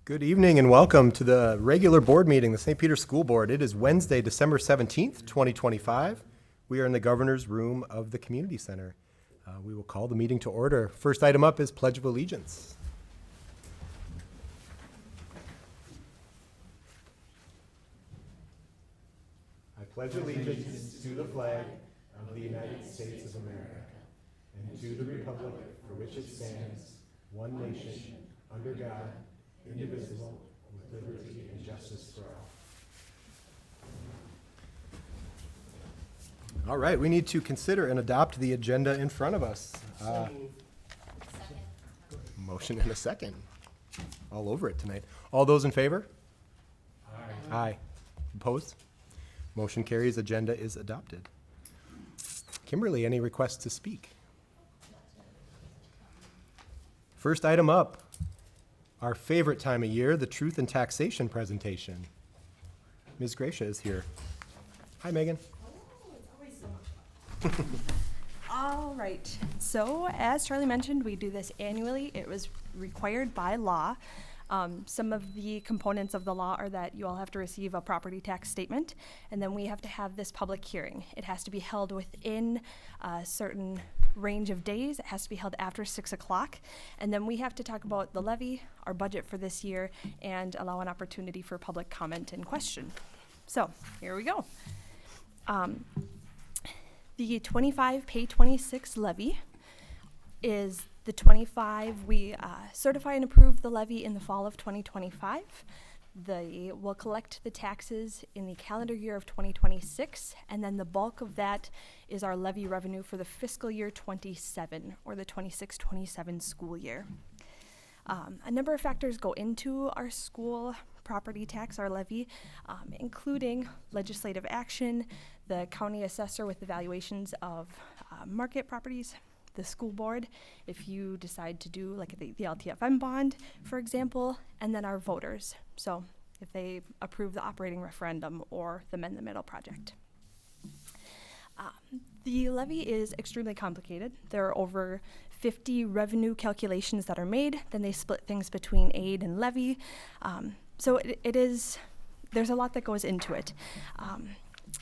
Good evening and welcome to the regular board meeting, the St. Peter School Board. It is Wednesday, December 17th, 2025. We are in the governor's room of the community center. We will call the meeting to order. First item up is Pledge of Allegiance. I pledge allegiance to the flag of the United States of America and to the republic for which it stands, one nation, under God, indivisible, with liberty and justice for all. All right, we need to consider and adopt the agenda in front of us. Motion and a second. All over it tonight. All those in favor? Aye. Aye. Opposed? Motion carries. Agenda is adopted. Kimberly, any requests to speak? First item up. Our favorite time of year, the Truth in Taxation presentation. Ms. Gracia is here. Hi, Megan. Oh, it's always so much fun. All right. So, as Charlie mentioned, we do this annually. It was required by law. Some of the components of the law are that you all have to receive a property tax statement, and then we have to have this public hearing. It has to be held within a certain range of days. It has to be held after 6 o'clock, and then we have to talk about the levy, our budget for this year, and allow an opportunity for public comment and question. So here we go. The 25 pay 26 levy is the 25, we certify and approve the levy in the fall of 2025. We'll collect the taxes in the calendar year of 2026, and then the bulk of that is our levy revenue for the fiscal year 27, or the 26-27 school year. A number of factors go into our school property tax, our levy, including legislative action, the county assessor with evaluations of market properties, the school board, if you decide to do like the LTFM bond, for example, and then our voters. So if they approve the operating referendum or the Mend the Middle project. The levy is extremely complicated. There are over 50 revenue calculations that are made. Then they split things between aid and levy. So there's a lot that goes into it.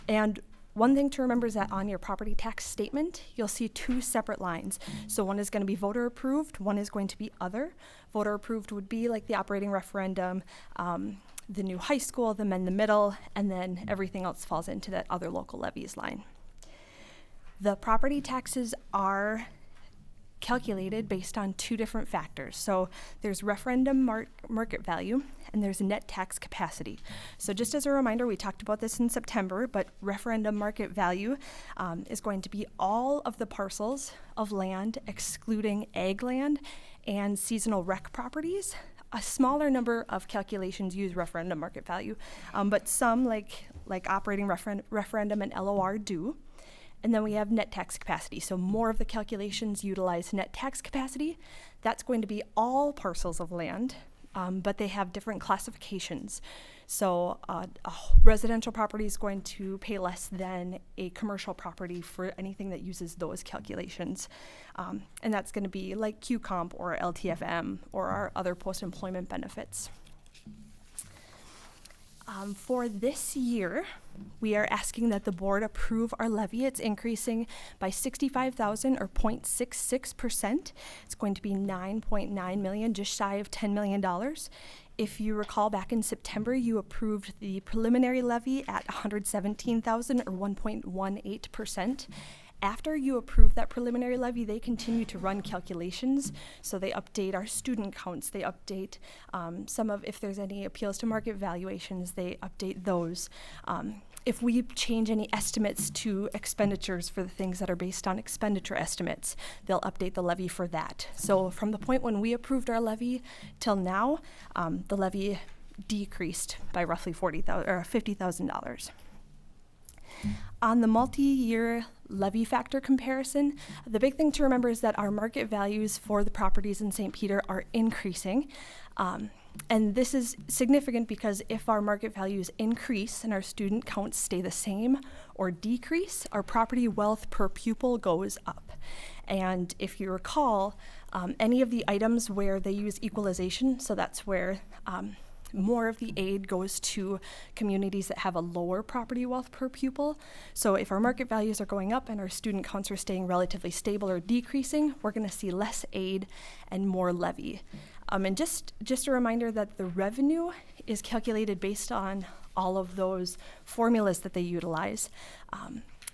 And one thing to remember is that on your property tax statement, you'll see two separate lines. So one is going to be voter approved, one is going to be other. Voter approved would be like the operating referendum, the new high school, the Mend the Middle, and then everything else falls into that other local levies line. The property taxes are calculated based on two different factors. So there's referendum market value and there's net tax capacity. So just as a reminder, we talked about this in September, but referendum market value is going to be all of the parcels of land excluding ag land and seasonal rec properties. A smaller number of calculations use referendum market value, but some like operating referendum and LOR do. And then we have net tax capacity. So more of the calculations utilize net tax capacity. That's going to be all parcels of land, but they have different classifications. So a residential property is going to pay less than a commercial property for anything that uses those calculations. And that's going to be like QComp or LTFM or our other post-employment benefits. For this year, we are asking that the board approve our levy. It's increasing by $65,000 or 0.66%. It's going to be $9.9 million, just shy of $10 million. If you recall, back in September, you approved the preliminary levy at $117,000 or 1.18%. After you approve that preliminary levy, they continue to run calculations. So they update our student counts. They update if there's any appeals to market valuations, they update those. If we change any estimates to expenditures for the things that are based on expenditure estimates, they'll update the levy for that. So from the point when we approved our levy till now, the levy decreased by roughly $50,000. On the multi-year levy factor comparison, the big thing to remember is that our market values for the properties in St. Peter are increasing. And this is significant because if our market values increase and our student counts stay the same or decrease, our property wealth per pupil goes up. And if you recall, any of the items where they use equalization, so that's where more of the aid goes to communities that have a lower property wealth per pupil. So if our market values are going up and our student counts are staying relatively stable or decreasing, we're going to see less aid and more levy. And just a reminder that the revenue is calculated based on all of those formulas that they utilize.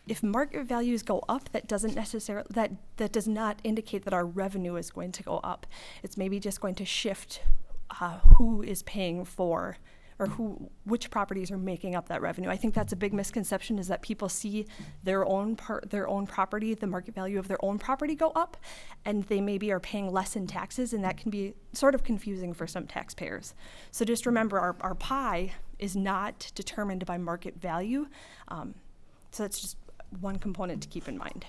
If market values go up, that doesn't necessarily that does not indicate that our revenue is going to go up. It's maybe just going to shift who is paying for, or which properties are making up that revenue. I think that's a big misconception, is that people see their own property, the market value of their own property go up, and they maybe are paying less in taxes, and that can be sort of confusing for some taxpayers. So just remember, our pie is not determined by market value. So that's just one component to keep in mind.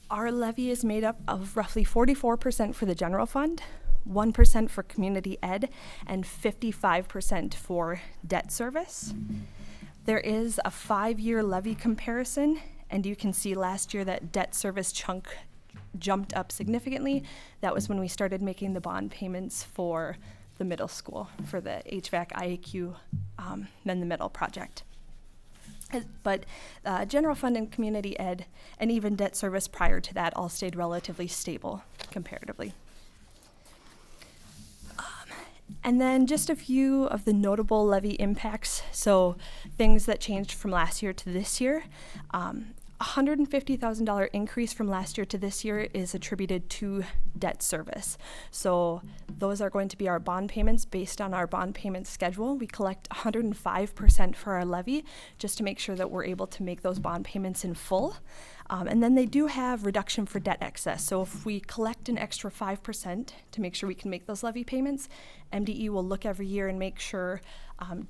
Our levy is made up of roughly 44% for the general fund, 1% for community ed, and 55% for debt service. There is a 5-year levy comparison, and you can see last year that debt service chunk jumped up significantly. That was when we started making the bond payments for the middle school, for the HVAC IAQ Mend the Middle project. But general fund and community ed, and even debt service prior to that, all stayed relatively stable comparatively. And then just a few of the notable levy impacts. So things that changed from last year to this year. $150,000 increase from last year to this year is attributed to debt service. So those are going to be our bond payments based on our bond payment schedule. We collect 105% for our levy just to make sure that we're able to make those bond payments in full. And then they do have reduction for debt excess. So if we collect an extra 5% to make sure we can make those levy payments, MDE will look every year and make sure,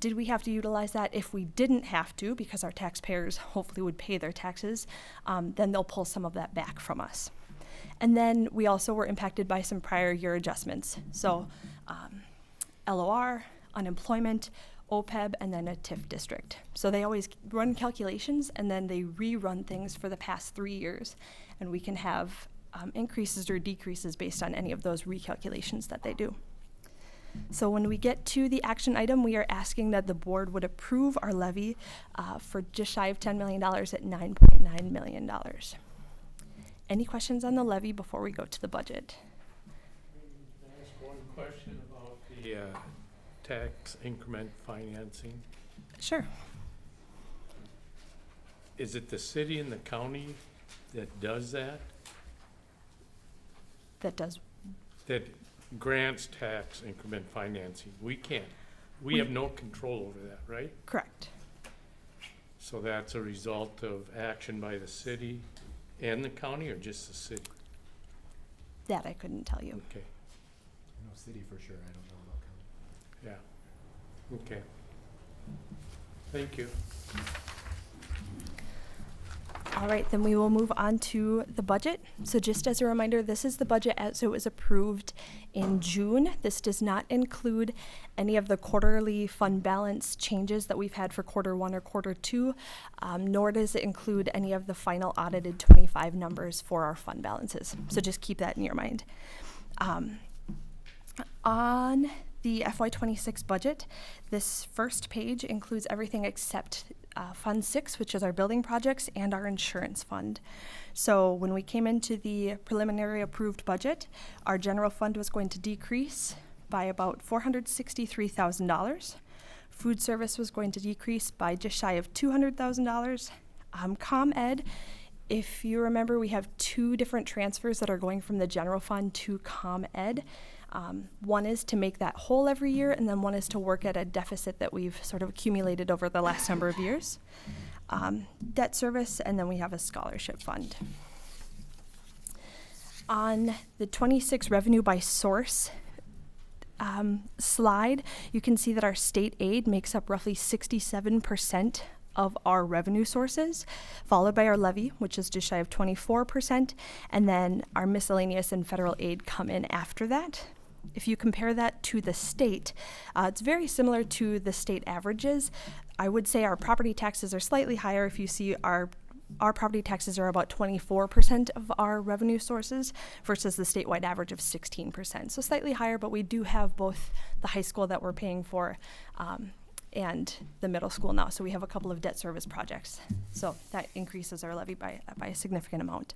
did we have to utilize that? If we didn't have to, because our taxpayers hopefully would pay their taxes, then they'll pull some of that back from us. And then we also were impacted by some prior year adjustments. So LOR, unemployment, OPEB, and then a TIF district. So they always run calculations and then they rerun things for the past 3 years, and we can have increases or decreases based on any of those recalculations that they do. So when we get to the action item, we are asking that the board would approve our levy for just shy of $10 million at $9.9 million. Any questions on the levy before we go to the budget? Can I ask one question about the tax increment financing? Sure. Is it the city and the county that does that? That does. That grants tax increment financing? We can't. We have no control over that, right? Correct. So that's a result of action by the city and the county, or just the city? That I couldn't tell you. Okay, I know city for sure, I don't know about county. yeah, okay. Thank you. All right, then we will move on to the budget. So just as a reminder, this is the budget as it was approved in June. This does not include any of the quarterly fund balance changes that we've had for quarter 1 or quarter 2, nor does it include any of the final audited 25 numbers for our fund balances. So just keep that in your mind. On the FY26 budget, this first page includes everything except Fund 6, which is our building projects, and our insurance fund. So when we came into the preliminary approved budget, our general fund was going to decrease by about $463,000. Food service was going to decrease by just shy of $200,000. ComEd, if you remember, we have 2 different transfers that are going from the general fund to ComEd. One is to make that whole every year, and then one is to work at a deficit that we've sort of accumulated over the last number of years. Debt service, and then we have a scholarship fund. On the 26 revenue by source slide, you can see that our state aid makes up roughly 67% of our revenue sources, followed by our levy, which is just shy of 24%, and then our miscellaneous and federal aid come in after that. If you compare that to the state, it's very similar to the state averages. I would say our property taxes are slightly higher. If you see our property taxes are about 24% of our revenue sources versus the statewide average of 16%. So slightly higher, but we do have both the high school that we're paying for and the middle school now. So we have a couple of debt service projects. So that increases our levy by a significant amount.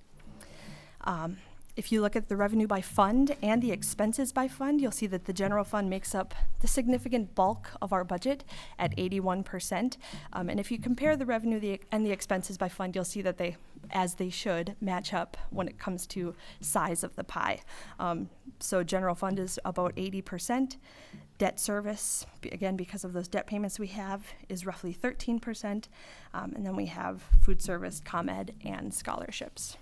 If you look at the revenue by fund and the expenses by fund, you'll see that the general fund makes up the significant bulk of our budget at 81%. And if you compare the revenue and the expenses by fund, you'll see that they, as they should, match up when it comes to size of the pie. So general fund is about 80%. Debt service, again, because of those debt payments we have, is roughly 13%. And then we have food service, ComEd, and scholarships.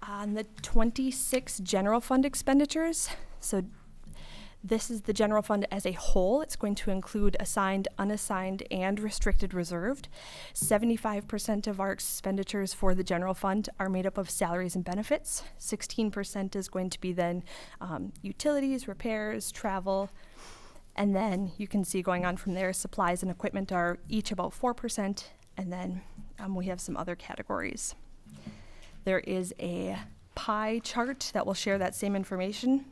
On the 26 general fund expenditures, so this is the general fund as a whole. It's going to include assigned, unassigned, and restricted reserved. 75% of our expenditures for the general fund are made up of salaries and benefits. 16% is going to be then utilities, repairs, travel, and then you can see going on from there, supplies and equipment are each about 4%, and then we have some other categories. There is a pie chart that will share that same information.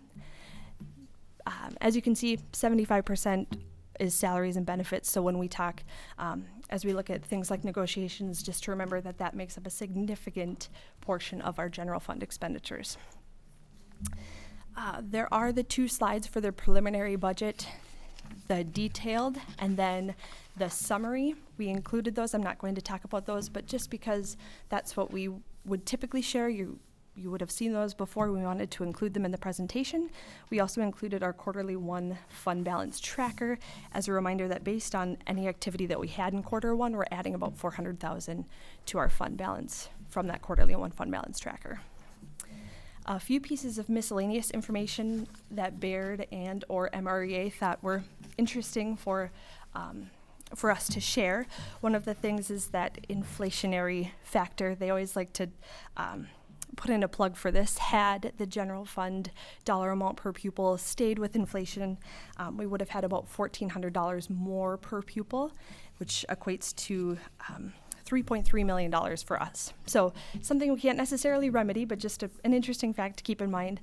As you can see, 75% is salaries and benefits. So when we talk, as we look at things like negotiations, just to remember that that makes up a significant portion of our general fund expenditures. There are the two slides for the preliminary budget, the detailed and then the summary. We included those. I'm not going to talk about those, but just because that's what we would typically share, you would have seen those before. We wanted to include them in the presentation. We also included our quarterly one fund balance tracker as a reminder that based on any activity that we had in quarter one, we're adding about $400,000 to our fund balance from that quarterly one fund balance tracker. A few pieces of miscellaneous information that Baird and or MREA thought were interesting for us to share. One of the things is that inflationary factor. They always like to put in a plug for this. Had the general fund dollar amount per pupil stayed with inflation, we would have had about $1,400 more per pupil, which equates to $3.3 million for us. So something we can't necessarily remedy, but just an interesting fact to keep in mind.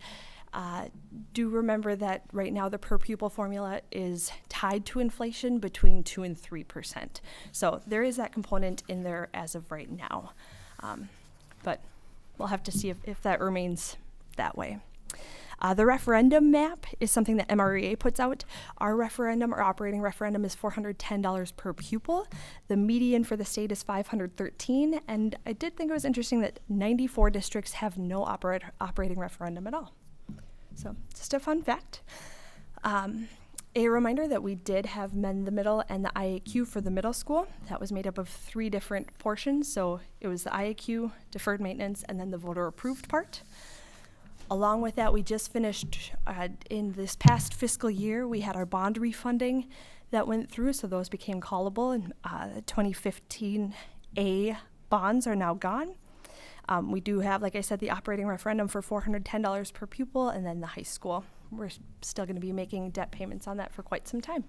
Do remember that right now the per pupil formula is tied to inflation between 2 and 3%. So there is that component in there as of right now. But we'll have to see if that remains that way. The referendum map is something that MREA puts out. Our referendum, or operating referendum, is $410 per pupil. The median for the state is $513, and I did think it was interesting that 94 districts have no operating referendum at all. So just a fun fact. A reminder that we did have Mend the Middle and the IAQ for the middle school. That was made up of 3 different portions. So it was the IAQ, deferred maintenance, and then the voter approved part. Along with that, we just finished in this past fiscal year, we had our bond refunding that went through, so those became callable, and the 2015 A bonds are now gone. We do have, like I said, the operating referendum for $410 per pupil, and then the high school. We're still going to be making debt payments on that for quite some time.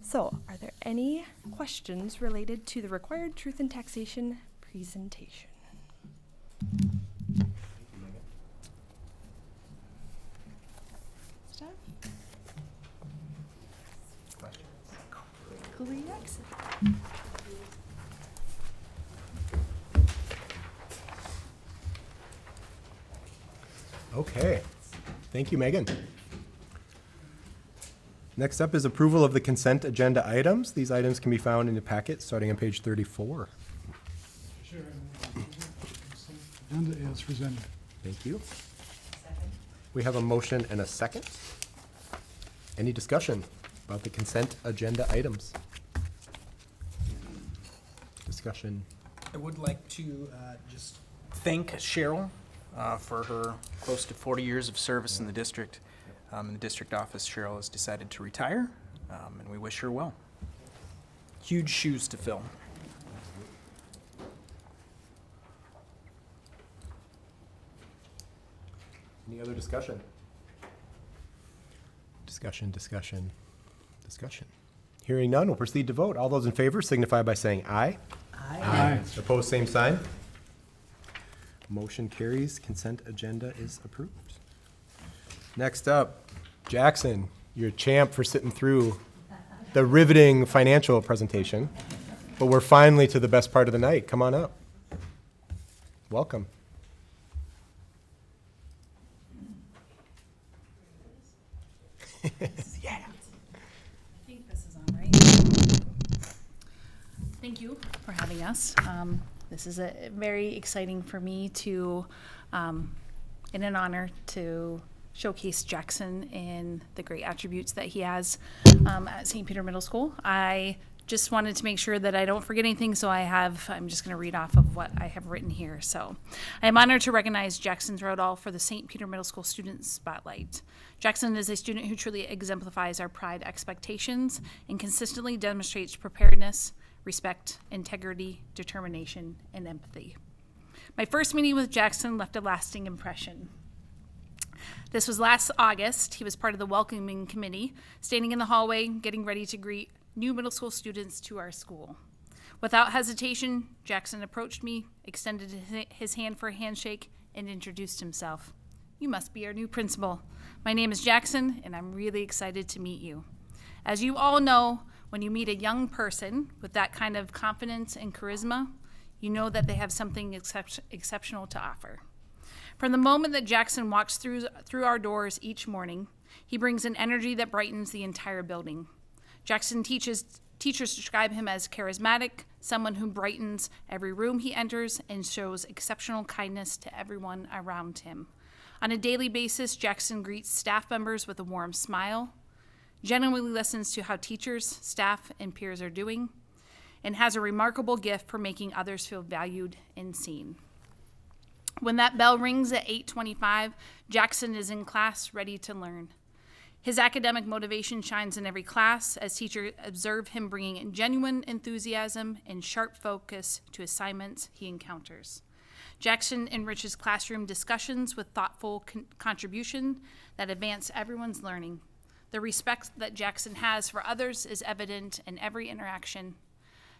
So, are there any questions related to the required truth in taxation presentation? Staff? Excellent. Okay, thank you, Megan. Next up is approval of the consent agenda items. These items can be found in the packet starting on page 34. Sure. Agenda as presented. Thank you. We have a motion and a second. Any discussion about the consent agenda items? Discussion. I would like to just thank Cheryl for her close to 40 years of service in the district. In the district office, Cheryl has decided to retire, and we wish her well. Huge shoes to fill. Any other discussion? Discussion. Hearing none, we'll proceed to vote. All those in favor signify by saying aye. Aye. Opposed, same sign. Motion carries. Consent agenda is approved. Next up, Jackson, you're a champ for sitting through the riveting financial presentation. But we're finally to the best part of the night. Come on up. Welcome. Yeah. I think this is on, right? Thank you for having us. This is very exciting for me to, and an honor to showcase Jackson in the great attributes that he has at St. Peter Middle School. I just wanted to make sure that I don't forget anything, so I'm just going to read off of what I have written here. So, I am honored to recognize Jackson Throudall for the St. Peter Middle School Student Spotlight. Jackson is a student who truly exemplifies our pride expectations and consistently demonstrates preparedness, respect, integrity, determination, and empathy. My first meeting with Jackson left a lasting impression. This was last August. He was part of the welcoming committee, standing in the hallway, getting ready to greet new middle school students to our school. Without hesitation, Jackson approached me, extended his hand for a handshake, and introduced himself. "You must be our new principal. My name is Jackson, and I'm really excited to meet you." As you all know, when you meet a young person with that kind of confidence and charisma, you know that they have something exceptional to offer. From the moment that Jackson walks through our doors each morning, he brings an energy that brightens the entire building. Jackson teachers describe him as charismatic, someone who brightens every room he enters and shows exceptional kindness to everyone around him. On a daily basis, Jackson greets staff members with a warm smile, genuinely listens to how teachers, staff, and peers are doing, and has a remarkable gift for making others feel valued and seen. When that bell rings at 8:25, Jackson is in class ready to learn. His academic motivation shines in every class as teachers observe him bringing in genuine enthusiasm and sharp focus to assignments he encounters. Jackson enriches classroom discussions with thoughtful contribution that advance everyone's learning. The respect that Jackson has for others is evident in every interaction.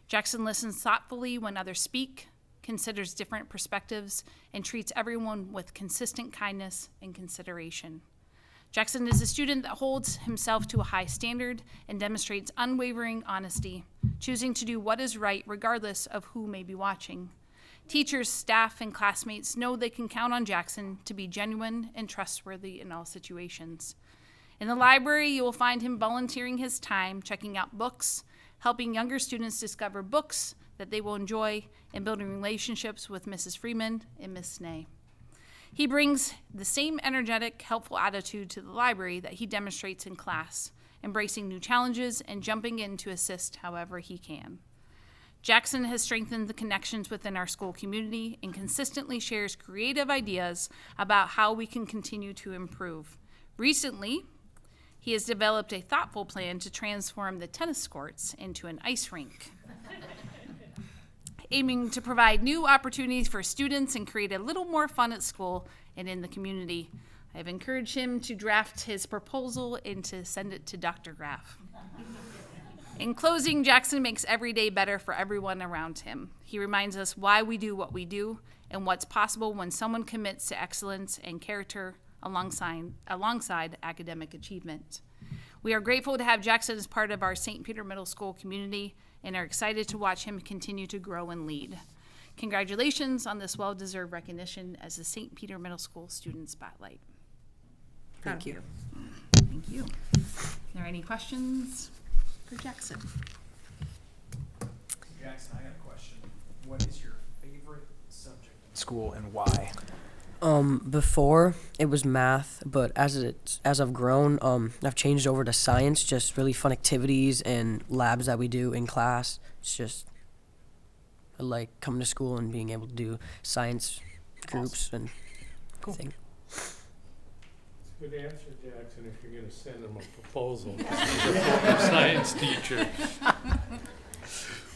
Jackson listens thoughtfully when others speak, considers different perspectives, and treats everyone with consistent kindness and consideration. Jackson is a student that holds himself to a high standard and demonstrates unwavering honesty, choosing to do what is right regardless of who may be watching. Teachers, staff, and classmates know they can count on Jackson to be genuine and trustworthy in all situations. In the library, you will find him volunteering his time, checking out books, helping younger students discover books that they will enjoy, and building relationships with Mrs. Freeman and Miss Snay. He brings the same energetic, helpful attitude to the library that he demonstrates in class, embracing new challenges and jumping in to assist however he can. Jackson has strengthened the connections within our school community and consistently shares creative ideas about how we can continue to improve. Recently, he has developed a thoughtful plan to transform the tennis courts into an ice rink, aiming to provide new opportunities for students and create a little more fun at school and in the community. I have encouraged him to draft his proposal and to send it to Dr. Graff. In closing, Jackson makes every day better for everyone around him. He reminds us why we do what we do and what's possible when someone commits to excellence and character alongside academic achievement. We are grateful to have Jackson as part of our St. Peter Middle School community and are excited to watch him continue to grow and lead. Congratulations on this well-deserved recognition as the St. Peter Middle School Student Spotlight. Thank you. Thank you. Are there any questions for Jackson? Jackson, I got a question. What is your favorite subject in school and why? Before it was math, but as I've grown, I've changed over to science. Just really fun activities and labs that we do in class. It's just I like coming to school and being able to do science groups and things. Good answer, Jackson, if you're gonna send him a proposal. He's a former science teacher.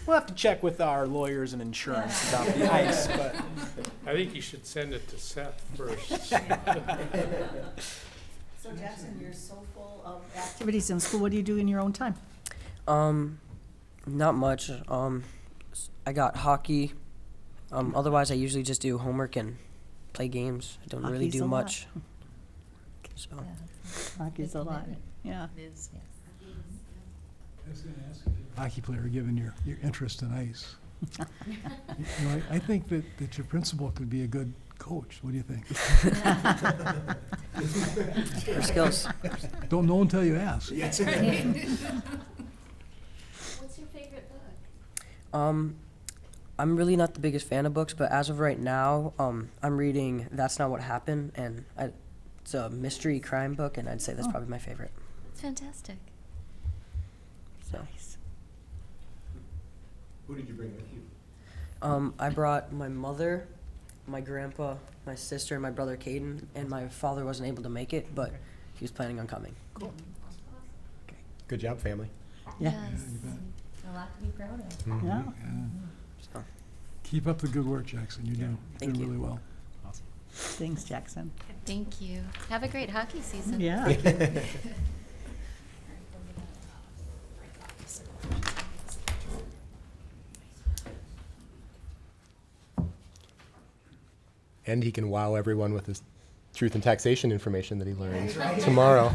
We'll have to check with our lawyers and insurance about the ice, but I think you should send it to Seth first. So Jackson, you're so full of activities in school. What do you do in your own time? Not much. I got hockey. Otherwise, I usually just do homework and play games. I don't really Hockey's do a lot. much. So, Hockey's a lot. Yeah. It is, yes. I was gonna ask if you're a hockey player, given your interest in ice. You know, I think that your principal could be a good coach. What do you think? for skills. Don't know until you ask. What's your favorite book? I'm really not the biggest fan of books, but as of right now, I'm reading That's Not What Happened, and it's a mystery crime book, and I'd say that's probably my favorite. It's fantastic. So, Who did you bring with you? I brought my mother, my grandpa, my sister, and my brother Caden, and my father wasn't able to make it, but he was planning on coming. Good job, family. Yeah. Yes. you bet. A lot to be proud of. Mm-hmm. Yeah. So, Keep up the good work, Jackson. You're doing Thank you. really well. Thanks, Jackson. Thank you. Have a great hockey season. Yeah. And he can wow everyone with his truth and taxation information that he learned tomorrow.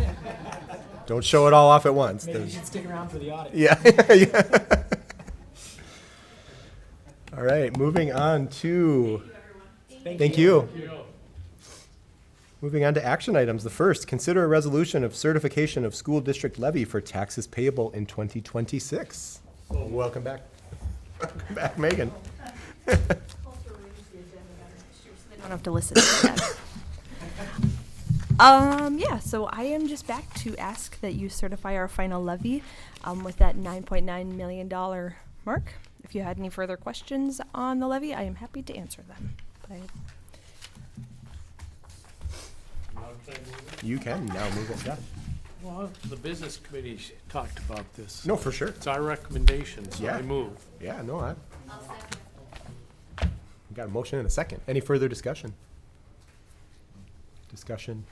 Don't show it all off at once. Maybe you should stick around for the audit. Yeah. Yeah. All right, moving on to. Thank you. Moving on to action items. The first, consider a resolution of certification of school district levy for taxes payable in 2026. Welcome back. Welcome back, Megan. They don't have to listen to that. Yeah, so I am just back to ask that you certify our final levy with that $9.9 million mark. If you had any further questions on the levy, I am happy to answer them. But You can now move it, yeah. Well, the business committee talked about this. No, for sure. It's our recommendation, so Yeah. I move. Yeah, no, we got a motion and a second. Any further discussion? Discussion.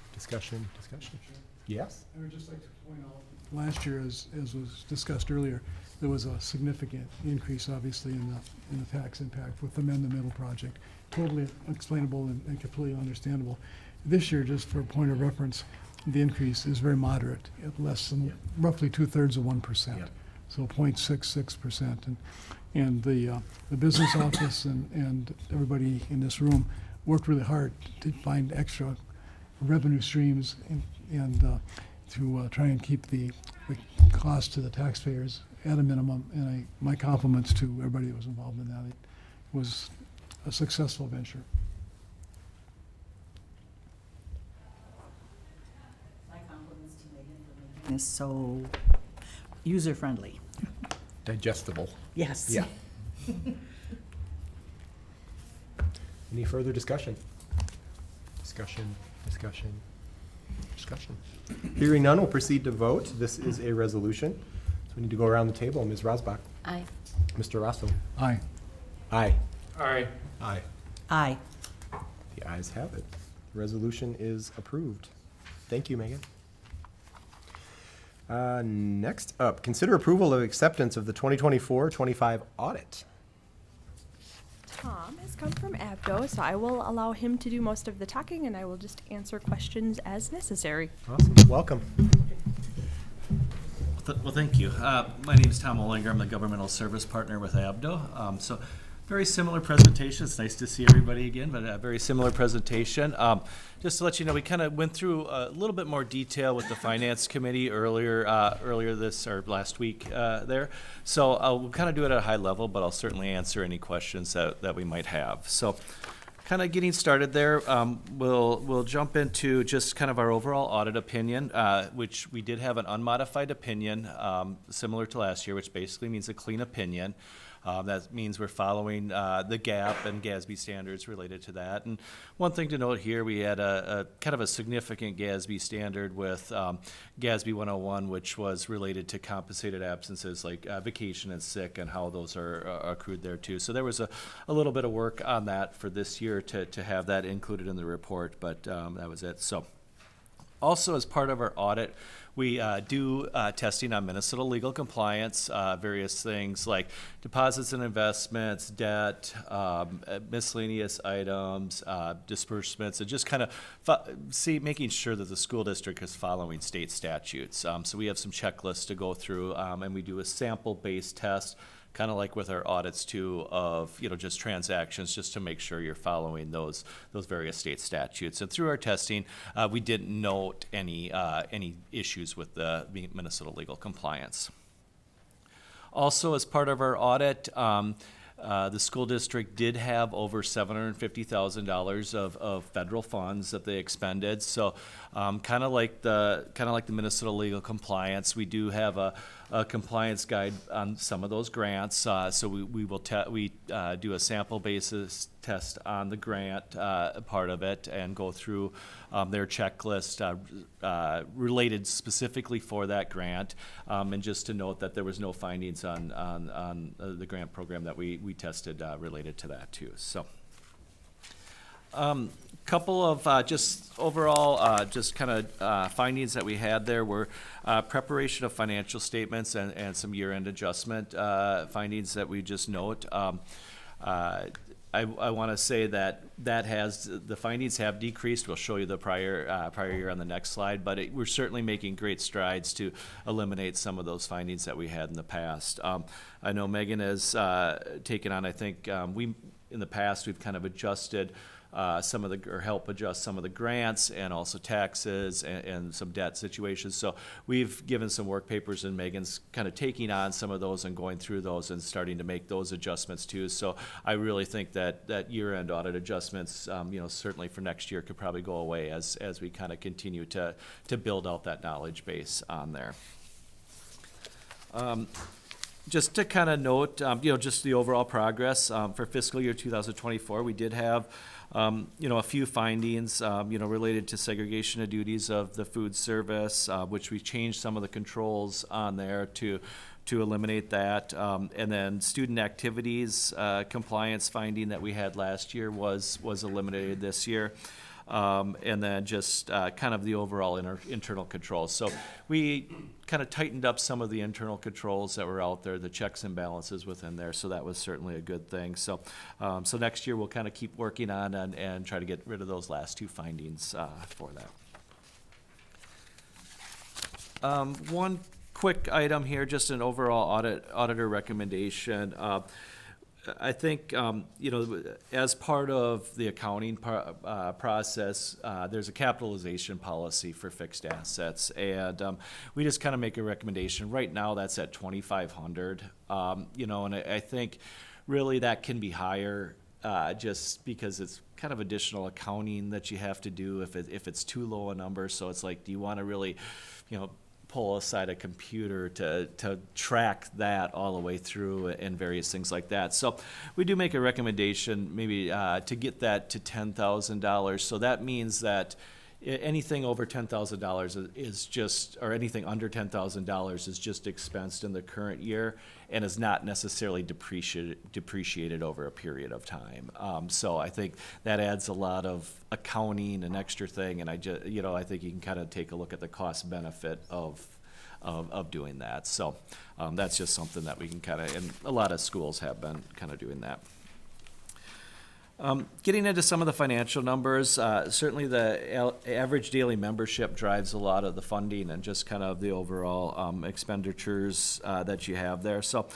Yes? I would just like to point out, last year, as was discussed earlier, there was a significant increase, obviously, in the tax impact with the Mend the Middle project. Totally explainable and completely understandable. This year, just for a point of reference, the increase is very moderate, at less than roughly 2/3 of 1%. Yep. So 0.66%. And the business office and everybody in this room worked really hard to find extra revenue streams and to try and keep the cost to the taxpayers at a minimum. And my compliments to everybody that was involved in that. It was a successful venture. My compliments to Megan for making this so user-friendly. Digestible. Yes. Yeah. Any further discussion? Discussion. Hearing none, we'll proceed to vote. This is a resolution. So we need to go around the table. Ms. Rosbach. Aye. Mr. Rosso. Aye. Aye. All right. Aye. Aye. The ayes have it. The resolution is approved. Thank you, Megan. Next up, consider approval of acceptance of the 2024-25 audit. Tom has come from Abdo, so I will allow him to do most of the talking, and I will just answer questions as necessary. Awesome. Welcome. Well, thank you. My name is Tom Olinger. I'm the governmental service partner with Abdo. So very similar presentation. It's nice to see everybody again, but a very similar presentation. Just to let you know, we kind of went through a little bit more detail with the finance committee earlier this or last week there. So we'll kind of do it at a high level, but I'll certainly answer any questions that we might have. So kind of getting started there, we'll jump into just kind of our overall audit opinion, which we did have an unmodified opinion, similar to last year, which basically means a clean opinion. That means we're following the GAP and GASB standards related to that. And one thing to note here, we had a kind of a significant GASB standard with GASB 101, which was related to compensated absences like vacation and sick and how those are accrued there too. So there was a little bit of work on that for this year to have that included in the report, but that was it. So also as part of our audit, we do testing on Minnesota legal compliance, various things like deposits and investments, debt, miscellaneous items, disbursements, and just kind of making sure that the school district is following state statutes. So we have some checklists to go through, and we do a sample-based test, kind of like with our audits too, of just transactions, just to make sure you're following those various state statutes. And through our testing, we didn't note any issues with the Minnesota legal compliance. Also, as part of our audit, the school district did have over $750,000 of federal funds that they expended. So, kind of like the Minnesota legal compliance, we do have a compliance guide on some of those grants. So we do a sample basis test on the grant part of it and go through their checklist related specifically for that grant. And just to note that there was no findings on the grant program that we tested related to that too. So. Couple of just overall just kind of findings that we had there were preparation of financial statements and some year-end adjustment findings that we just note. I want to say that the findings have decreased. We'll show you the prior year on the next slide, but we're certainly making great strides to eliminate some of those findings that we had in the past. I know Megan has taken on, I think, in the past we've kind of adjusted help adjust some of the grants and also taxes and some debt situations. So we've given some work papers, and Megan's kind of taking on some of those and going through those and starting to make those adjustments too. So I really think that year-end audit adjustments, certainly for next year could probably go away as we kind of continue to build out that knowledge base on there. Just to kind of note, just the overall progress for fiscal year 2024, we did have a few findings, related to segregation of duties of the food service, which we changed some of the controls on there to eliminate that. And then student activities compliance finding that we had last year was eliminated this year. And then just kind of the overall internal controls. So we kind of tightened up some of the internal controls that were out there, the checks and balances within there. So that was certainly a good thing. So so next year we'll kind of keep working on and try to get rid of those last two findings for that. One quick item here, just an overall auditor recommendation. I think, as part of the accounting process, there's a capitalization policy for fixed assets. And we just kind of make a recommendation. Right now, that's at $2,500. And I think really that can be higher just because it's kind of additional accounting that you have to do if it's too low a number. So it's like, do you want to really, pull aside a computer to track that all the way through and various things like that. So we do make a recommendation maybe to get that to $10,000. So that means that anything over $10,000 is just, or anything under $10,000 is just expensed in the current year and is not necessarily depreciated over a period of time. So I think that adds a lot of accounting and extra thing, and I think you can kind of take a look at the cost benefit of doing that. So that's just something that we can kind of, and a lot of schools have been kind of doing that. Getting into some of the financial numbers, certainly the average daily membership drives a lot of the funding and just kind of the overall expenditures that you have there. So,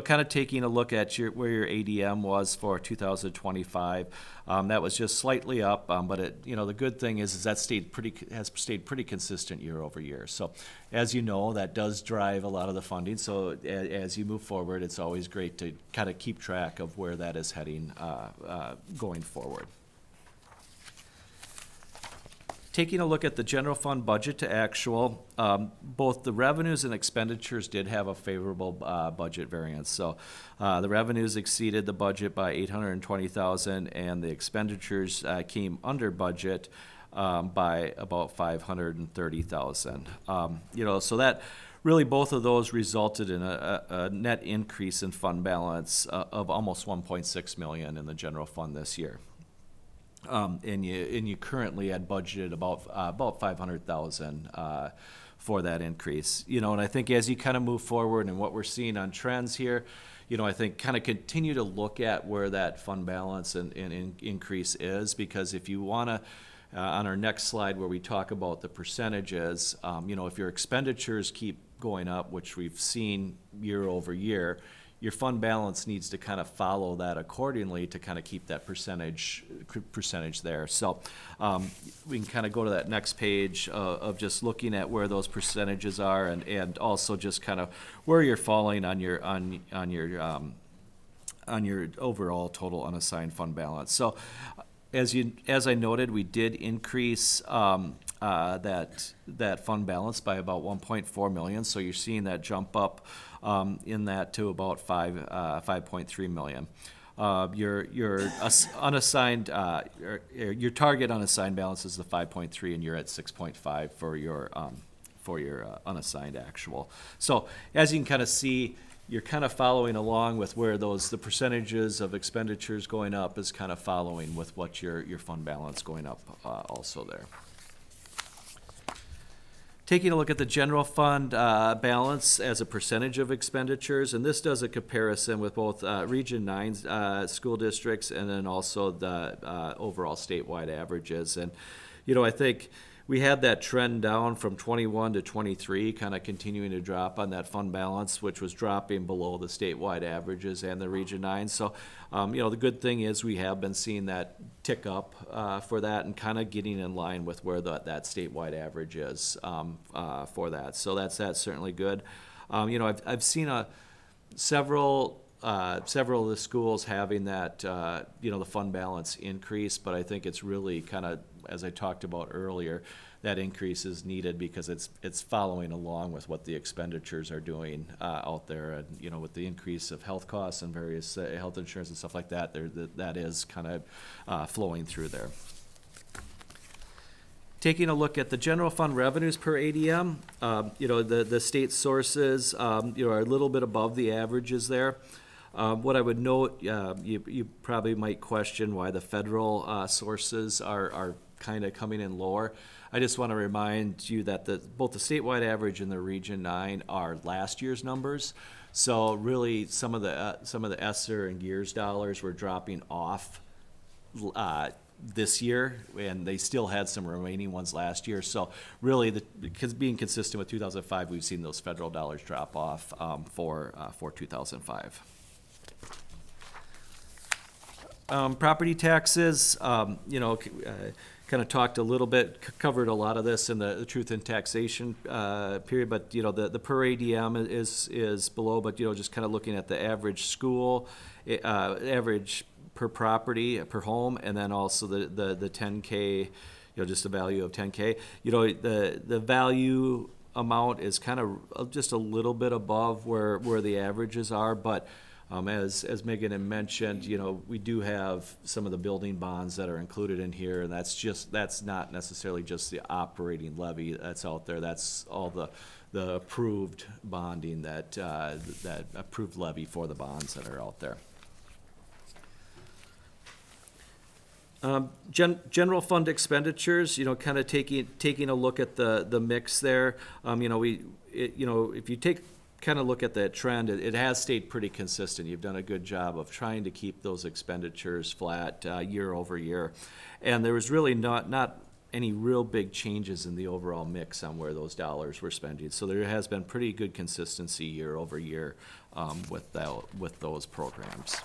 kind of taking a look at where your ADM was for 2025, that was just slightly up, but the good thing is that has stayed pretty consistent year over year. So, as you know, that does drive a lot of the funding. So, as you move forward, it's always great to kind of keep track of where that is heading going forward. Taking a look at the general fund budget to actual, both the revenues and expenditures did have a favorable budget variance. So the revenues exceeded the budget by $820,000, and the expenditures came under budget by about $530,000. So that really, both of those resulted in a net increase in fund balance of almost $1.6 million in the general fund this year. And you currently had budgeted about $500,000 for that increase. And I think as you kind of move forward and what we're seeing on trends here, I think kind of continue to look at where that fund balance and increase is, because if you want to, on our next slide where we talk about the percentages, if your expenditures keep going up, which we've seen year over year, your fund balance needs to kind of follow that accordingly to kind of keep that percentage there. So we can kind of go to that next page of just looking at where those percentages are, and also just kind of where you're falling on your overall total unassigned fund balance. So as I noted, we did increase that fund balance by about 1.4 million. So you're seeing that jump up in that to about 5.3 million. Your unassigned, your target unassigned balance is the 5.3, and you're at 6.5 for your unassigned actual. So as you can kind of see, you're kind of following along with where the percentages of expenditures going up is kind of following with what your fund balance going up also there. Taking a look at the general fund balance as a percentage of expenditures, and this does a comparison with both Region 9 school districts and then also the overall statewide averages. And, I think we had that trend down from 21 to 23, kind of continuing to drop on that fund balance, which was dropping below the statewide averages and the Region 9. So, the good thing is we have been seeing that tick up for that and kind of getting in line with where that statewide average is for that. So that's certainly good. I've seen several of the schools having that, the fund balance increase, but I think it's really kind of, as I talked about earlier, that increase is needed because it's following along with what the expenditures are doing out there, and with the increase of health costs and various health insurance and stuff like that, that is kind of flowing through there. Taking a look at the general fund revenues per ADM, the state sources, are a little bit above the averages there. What I would note, you probably might question why the federal sources are kind of coming in lower. I just want to remind you that both the statewide average and the Region 9 are last year's numbers. So really, some of the ESSER and GEARS dollars were dropping off this year, and they still had some remaining ones last year. So really, because being consistent with 2005, we've seen those federal dollars drop off for 2005. Property taxes, kind of talked a little bit, covered a lot of this in the truth in taxation period, but the per ADM is below, but just kind of looking at the average school, average per property, per home, and then also the 10K, just the value of 10K. The value amount is kind of just a little bit above where the averages are, but as Megan had mentioned, we do have some of the building bonds that are included in here, and that's not necessarily just the operating levy that's out there. That's all the approved bonding that approved levy for the bonds that are out there. General fund expenditures, kind of taking a look at the mix there. If you kind of look at that trend, it has stayed pretty consistent. You've done a good job of trying to keep those expenditures flat year over year. And there was really not any real big changes in the overall mix on where those dollars were spending. So there has been pretty good consistency year over year with those programs.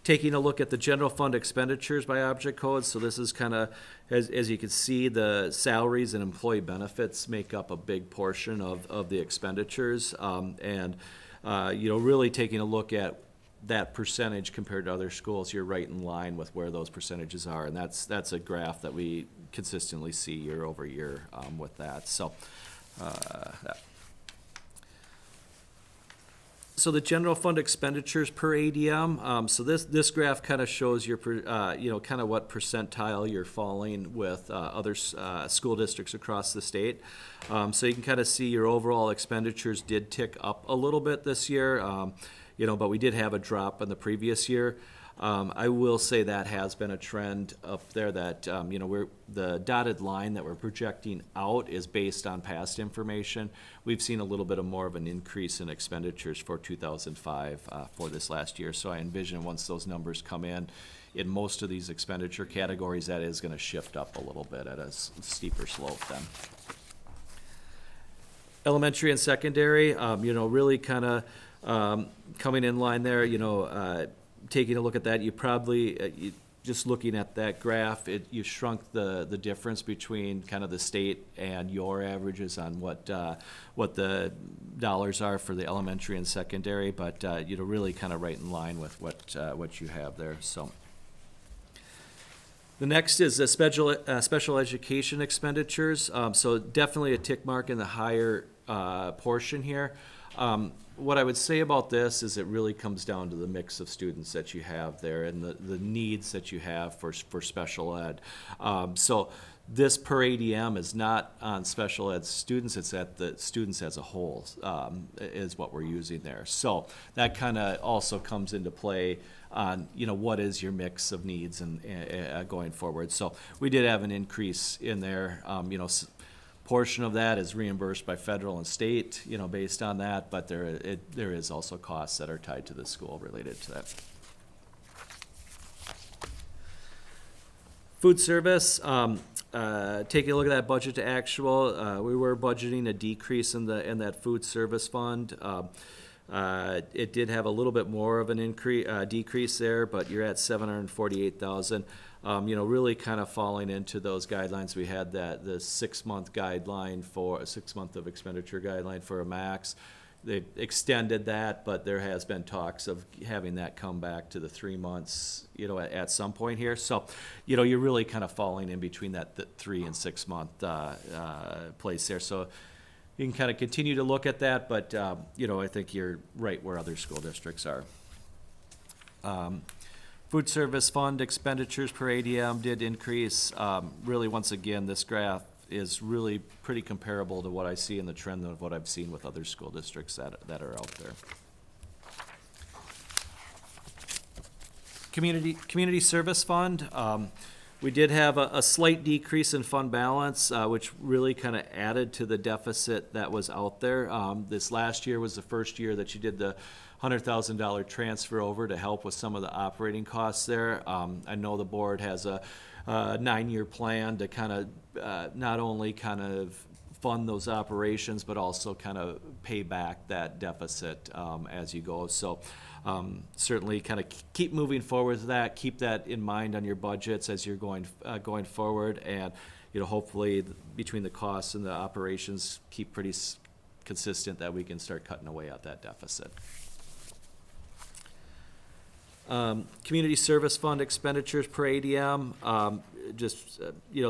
Taking a look at the general fund expenditures by object code, so this is kind of, as you can see, the salaries and employee benefits make up a big portion of the expenditures, and really taking a look at that percentage compared to other schools, you're right in line with where those percentages are. And that's a graph that we consistently see year over year with that. So, So the general fund expenditures per ADM, so this graph kind of shows your, kind of what percentile you're falling with other school districts across the state. So you can kind of see your overall expenditures did tick up a little bit this year, but we did have a drop in the previous year. I will say that has been a trend up there that, the dotted line that we're projecting out is based on past information. We've seen a little bit more of an increase in expenditures for 2005 for this last year. So I envision once those numbers come in most of these expenditure categories, that is going to shift up a little bit at a steeper slope then. Elementary and secondary, really kind of coming in line there, taking a look at that, you probably, just looking at that graph, you shrunk the difference between kind of the state and your averages on what the dollars are for the elementary and secondary, but really kind of right in line with what you have there. So the next is the special education expenditures. So definitely a tick mark in the higher portion here. What I would say about this is it really comes down to the mix of students that you have there and the needs that you have for special ed. So this per ADM is not on special ed students, it's at the students as a whole is what we're using there. So that kind of also comes into play on, what is your mix of needs and going forward. So we did have an increase in there, portion of that is reimbursed by federal and state, based on that, but there is also costs that are tied to the school related to that. Food service, taking a look at that budget to actual, we were budgeting a decrease in that food service fund. It did have a little bit more of an decrease there, but you're at $748,000. Really kind of falling into those guidelines. We had the 6 month guideline for a 6 month of expenditure guideline for a max. They extended that, but there has been talks of having that come back to the 3 months, at some point here. So, you're really kind of falling in between that 3 and 6 month place there. So you can kind of continue to look at that, but, I think you're right where other school districts are. Food service fund expenditures per ADM did increase. Really, once again, this graph is really pretty comparable to what I see in the trend of what I've seen with other school districts that are out there. Community service fund. We did have a slight decrease in fund balance, which really kind of added to the deficit that was out there. This last year was the first year that you did the $100,000 transfer over to help with some of the operating costs there. I know the board has a 9-year plan to kind of not only kind of fund those operations, but also kind of pay back that deficit as you go. So certainly kind of keep moving forward with that. Keep that in mind on your budgets as you're going forward, and hopefully between the costs and the operations keep pretty consistent that we can start cutting away at that deficit. Community service fund expenditures per ADM,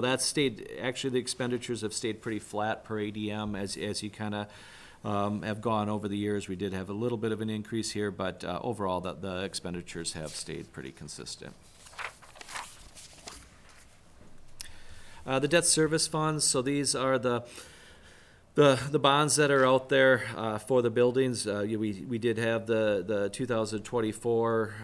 that stayed, actually the expenditures have stayed pretty flat per ADM as you kind of have gone over the years. We did have a little bit of an increase here, but overall the expenditures have stayed pretty consistent. The debt service funds, so these are the bonds that are out there for the buildings. We did have the 2024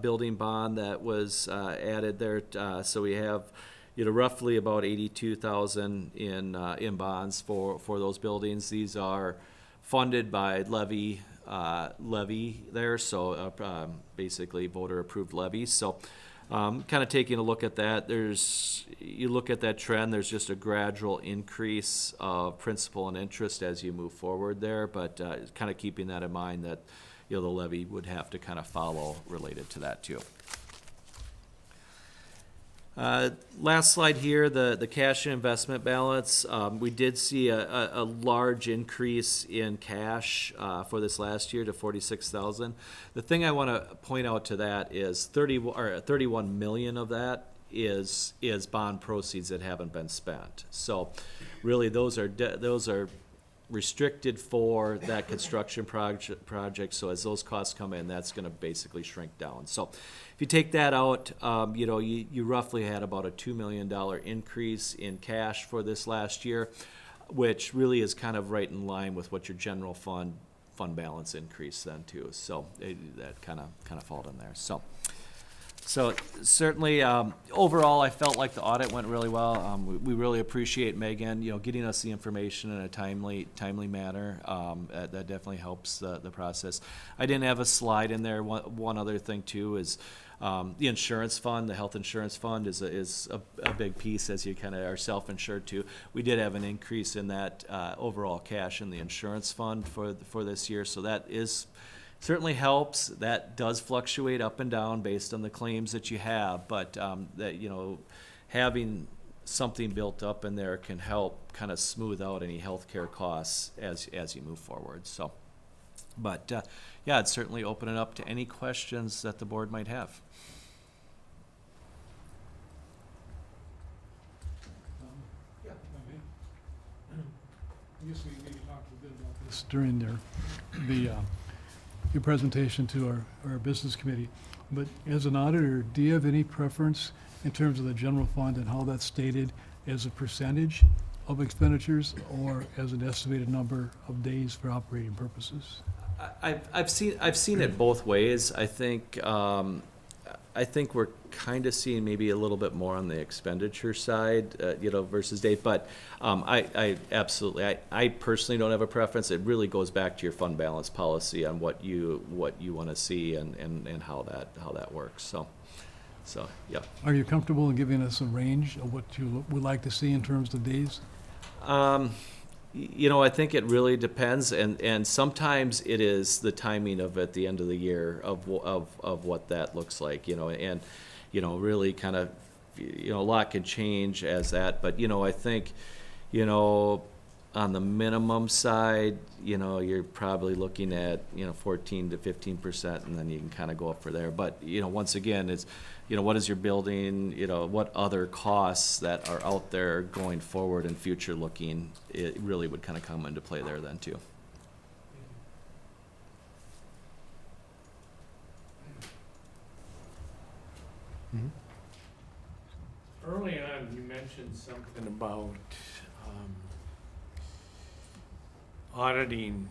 building bond that was added there. So we have roughly about 82,000 in bonds for those buildings. These are funded by levy there, so basically voter approved levies. So kind of taking a look at that, you look at that trend, there's just a gradual increase of principal and interest as you move forward there, but kind of keeping that in mind that the levy would have to kind of follow related to that too. Last slide here, the cash and investment balance. We did see a large increase in cash for this last year to 46,000. The thing I want to point out to that is 31 million of that is bond proceeds that haven't been spent. So really those are restricted for that construction project. So as those costs come in, that's going to basically shrink down. So if you take that out, you roughly had about a $2 million increase in cash for this last year, which really is kind of right in line with what your general fund balance increase then too. So that kind of fall in there. So certainly, overall, I felt like the audit went really well. We really appreciate Megan, getting us the information in a timely manner. That definitely helps the process. I didn't have a slide in there. One other thing too is the insurance fund, the health insurance fund is a big piece, as you kind of are self-insured too. We did have an increase in that overall cash in the insurance fund for this year, so that is certainly helps. That does fluctuate up and down based on the claims that you have, but that having something built up in there can help kind of smooth out any healthcare costs as you move forward. So, but yeah, I'd certainly open it up to any questions that the board might have. I guess we maybe talked a bit about this during your presentation to our business committee. But as an auditor, do you have any preference in terms of the general fund and how that's stated as a percentage of expenditures or as an estimated number of days for operating purposes? I've seen it both ways. I think we're kind of seeing maybe a little bit more on the expenditure side, versus date. But I absolutely, I personally don't have a preference. It really goes back to your fund balance policy on what you want to see and how that works. So yeah. Are you comfortable in giving us a range of what you would like to see in terms of days? I think it really depends, and sometimes it is the timing of at the end of the year of what that looks like, and really kind of, a lot can change as that, but I think, on the minimum side, you're probably looking at 14 to 15%, and then you can kind of go up for there. But once again, it's what is your building, what other costs that are out there going forward and future looking, it really would kind of come into play there then too. Early on, you mentioned something about auditing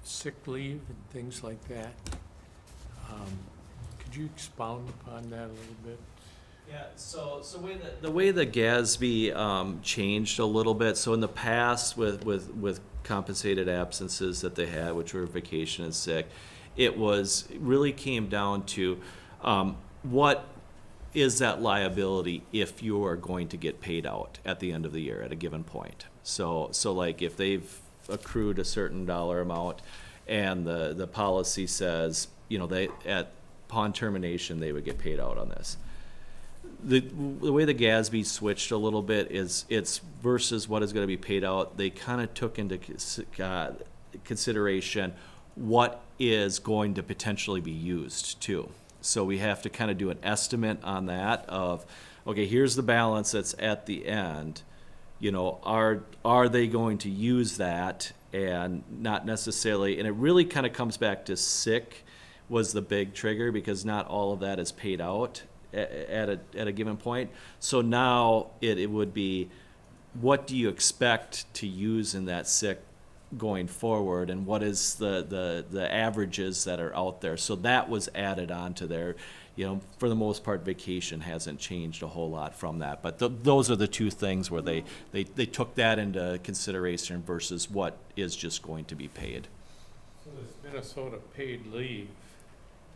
sick leave and things like that. Could you expound upon that a little bit? Yeah, so the way the GASB changed a little bit. So in the past, with compensated absences that they had, which were vacation and sick, it really came down to what is that liability if you are going to get paid out at the end of the year at a given point. So like if they've accrued a certain dollar amount and the policy says they upon termination they would get paid out on this. The way the GASB switched a little bit is it's versus what is going to be paid out. They kind of took into consideration what is going to potentially be used too. So we have to kind of do an estimate on that of, okay, here's the balance that's at the end. Are they going to use that and not necessarily, and it really kind of comes back to sick was the big trigger because not all of that is paid out at a given point. So now it would be, what do you expect to use in that sick going forward, and what is the averages that are out there? So that was added on to there. For the most part, vacation hasn't changed a whole lot from that. But those are the two things where they took that into consideration versus what is just going to be paid. So this Minnesota paid leave,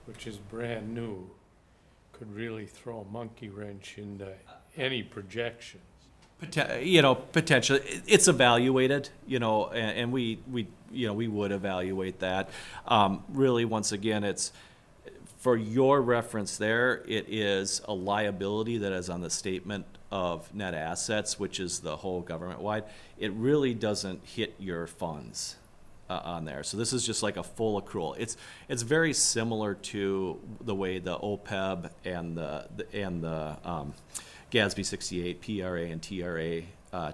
which is brand new, could really throw a monkey wrench into any projections. Potentially, it's evaluated, and we would evaluate that. Really, once again, it's For your reference there, it is a liability that is on the statement of net assets, which is the whole government-wide. It really doesn't hit your funds on there. So this is just like a full accrual. It's very similar to the way the OPEB and the GASB 68, PRA and TRA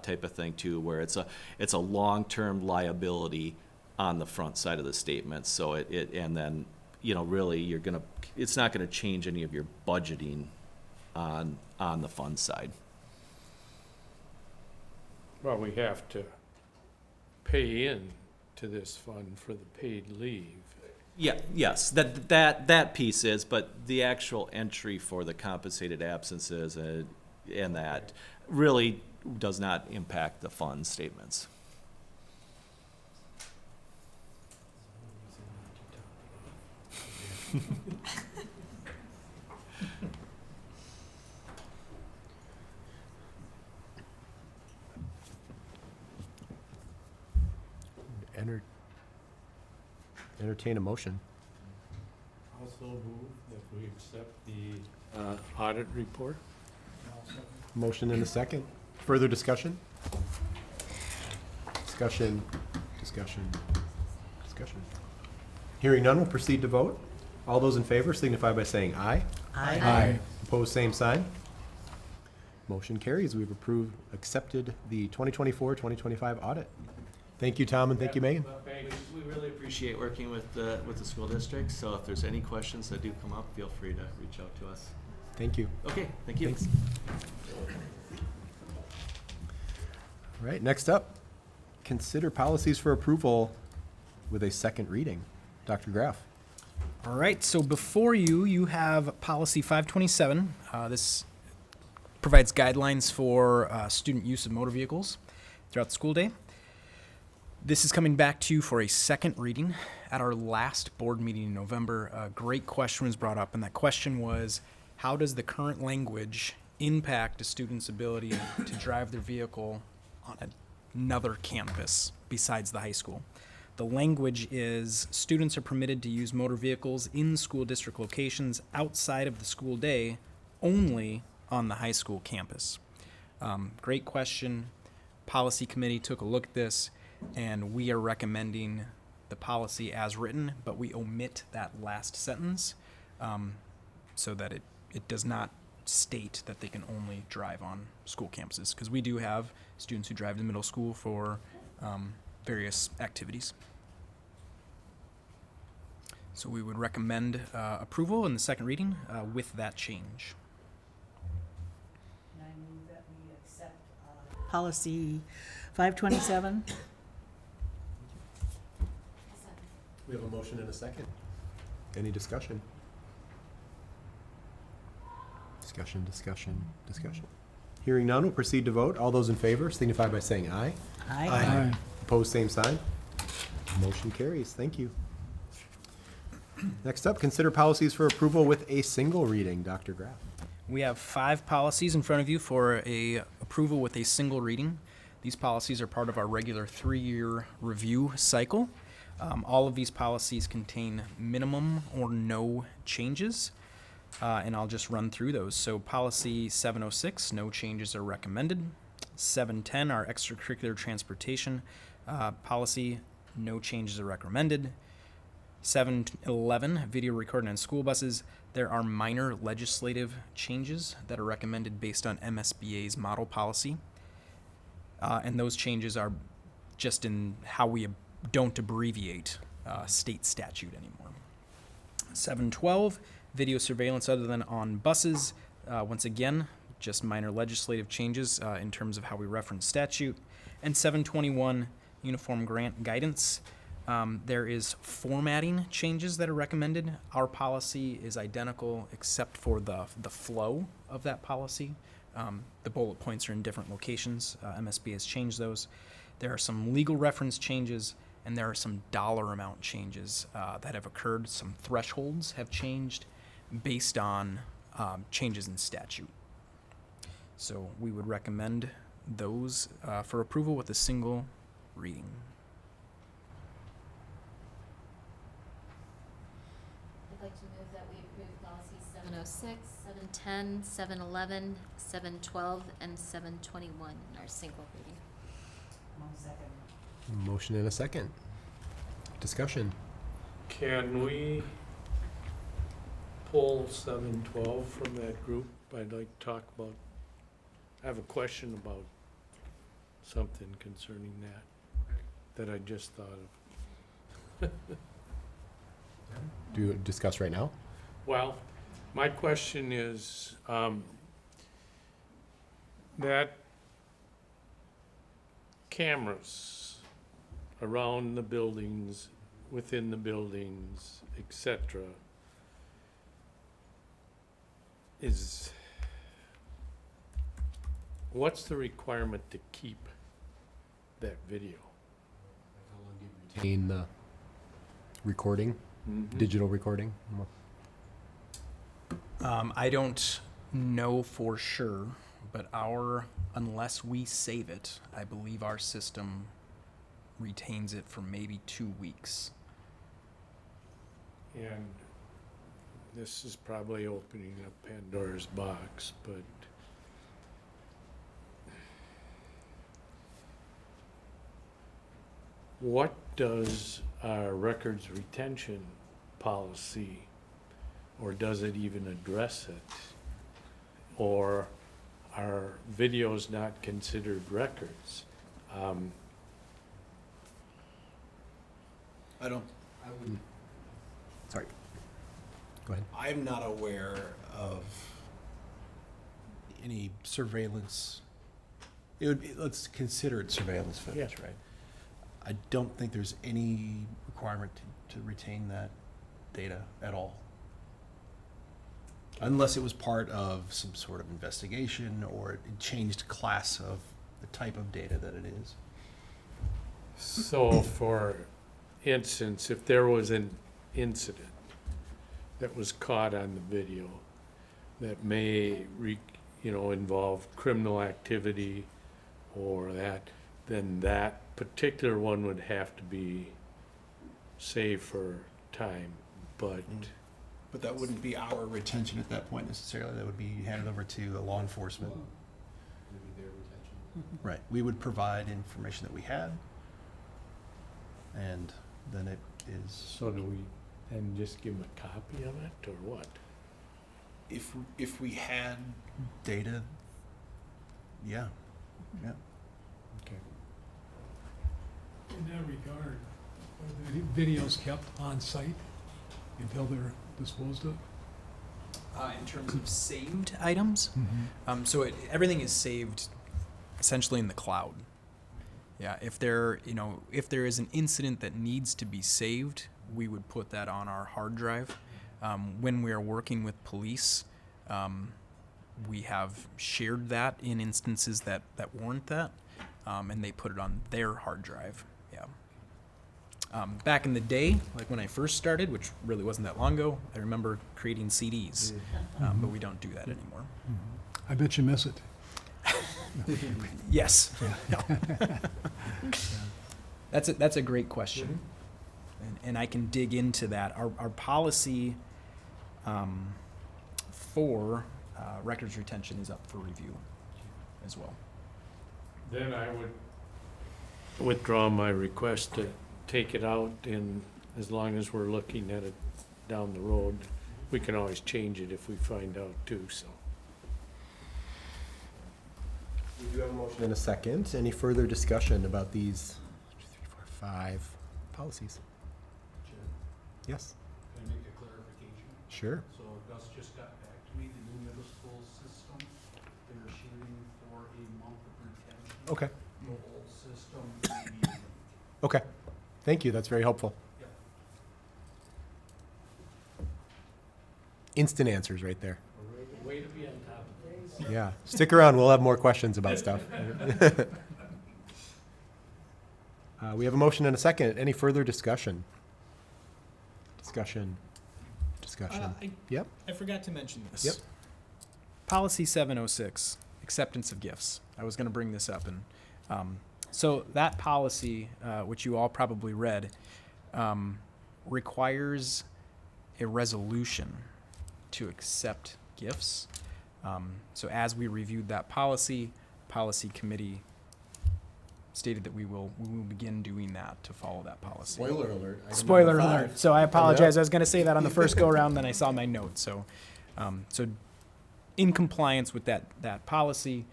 type of thing too, where it's a long-term liability on the front side of the statement. So and then, you know, really it's not gonna change any of your budgeting on the fund side. Well, we have to pay in to this fund for the paid leave. Yeah, yes, that piece is, but the actual entry for the compensated absences and that really does not impact the fund statements. Entertain a motion. Also move that we accept the audit report. Motion and a second. Further discussion? Discussion. Hearing none, we'll proceed to vote. All those in favor signify by saying aye. Aye. Opposed, same sign. Motion carries. We've accepted the 2024-2025 audit. Thank you, Tom, and thank you, Megan. We really appreciate working with the school district, so if there's any questions that do come up, feel free to reach out to us. Thank you. Okay, thank you. Thanks. All right, next up, consider policies for approval with a second reading. Dr. Graff. All right, so before you have policy 527. This provides guidelines for student use of motor vehicles throughout the school day. This is coming back to you for a second reading. At our last board meeting in November, a great question was brought up, and that question was, how does the current language impact a student's ability to drive their vehicle on another campus besides the high school? The language is, students are permitted to use motor vehicles in school district locations outside of the school day only on the high school campus. Great question. Policy committee took a look at this, and we are recommending the policy as written, but we omit that last sentence so that it does not state that they can only drive on school campuses, because we do have students who drive to middle school for various activities. So we would recommend approval in the second reading with that change. And I move that we accept policy 527. We have a motion and a second. Any discussion? Discussion. Hearing none, we'll proceed to vote. All those in favor signify by saying aye. Aye. Opposed, same sign. Motion carries. Thank you. Next up, consider policies for approval with a single reading. Dr. Graff. We have 5 policies in front of you for a approval with a single reading. These policies are part of our regular 3-year review cycle. All of these policies contain minimum or no changes, and I'll just run through those. So policy 706, no changes are recommended. 710, our extracurricular transportation policy, no changes are recommended. 711, video recording on school buses. There are minor legislative changes that are recommended based on MSBA's model policy. And those changes are just in how we don't abbreviate state statute anymore. 712, video surveillance other than on buses. Once again, just minor legislative changes in terms of how we reference statute. And 721, uniform grant guidance. There is formatting changes that are recommended. Our policy is identical except for the flow of that policy. The bullet points are in different locations. MSB has changed those. There are some legal reference changes, and there are some dollar amount changes that have occurred. Some thresholds have changed based on changes in statute. So we would recommend those for approval with a single reading. I'd like to move that we approve 7:10, 7:11, 7:12, and 7:21 in our single reading. Motion and a second. Discussion. Can we pull 7:12 from that group? I'd like to talk about, I have a question about something concerning that I just thought of. Do you discuss right now? Well, my question is, that cameras around the buildings, within the buildings, etc., what's the requirement to keep that video? Retain the recording, digital recording? I don't know for sure, but unless we save it, I believe our system retains it for maybe 2 weeks. And this is probably opening up Pandora's box, but what does our records retention policy, or does it even address it? Or are videos not considered records? Sorry. Go ahead. I'm not aware of any surveillance. It would be, let's consider it surveillance footage, right? I don't think there's any requirement to retain that data at all. Unless it was part of some sort of investigation or it changed class of the type of data that it is. So for instance, if there was an incident that was caught on the video that may involve criminal activity or that, then that particular one would have to be saved for time, but But that wouldn't be our retention at that point necessarily. That would be handed over to law enforcement. Right. We would provide information that we had, and then it is. so do we then just give them a copy of it, or what? If we had data, yeah. Okay. In that regard, are the videos kept on site until they're disposed of? In terms of saved items, so everything is saved essentially in the cloud. Yeah, if there is an incident that needs to be saved, we would put that on our hard drive. When we are working with police, we have shared that in instances that warrant that, and they put it on their hard drive. Yeah. Back in the day, like when I first started, which really wasn't that long ago, I remember creating CDs, but we don't do that anymore. I bet you miss it. Yes. That's a great question, and I can dig into that. Our policy for records retention is up for review as well. Then I would withdraw my request to take it out, and as long as we're looking at it down the road, we can always change it if we find out too, so. We do have a motion and a second. Any further discussion about these 5 policies? Yes? Can I make a clarification? Sure. So Gus just got back to me, the new middle school system, they're shooting for a month of retention. Okay. The old system would be. Okay. Thank you. That's very helpful. Yep. Instant answers right there. Way to be on top of things. Yeah. Stick around. We'll have more questions about stuff. We have a motion and a second. Any further discussion? Discussion. Yep. I forgot to mention this. Yep. Policy 706, acceptance of gifts. I was going to bring this up, and so that policy, which you all probably read, requires a resolution to accept gifts. So as we reviewed that policy committee stated that we will begin doing that to follow that policy. Spoiler alert. item Spoiler number 5. alert. So I apologize. I was going to say that on the first go around, then I saw my notes. So, in compliance with that policy,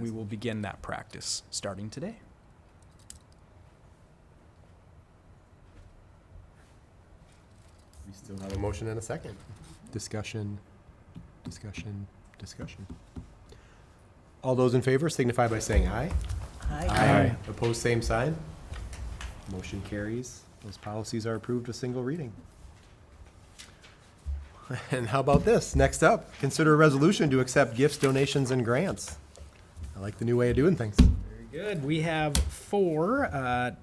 we will begin that practice starting today. We still have a motion and a second. Discussion. All those in favor signify by saying aye. Aye. Opposed, same sign. Motion carries. Those policies are approved with single reading. And how about this? Next up, consider a resolution to accept gifts, donations, and grants. I like the new way of doing things. Very good. We have 4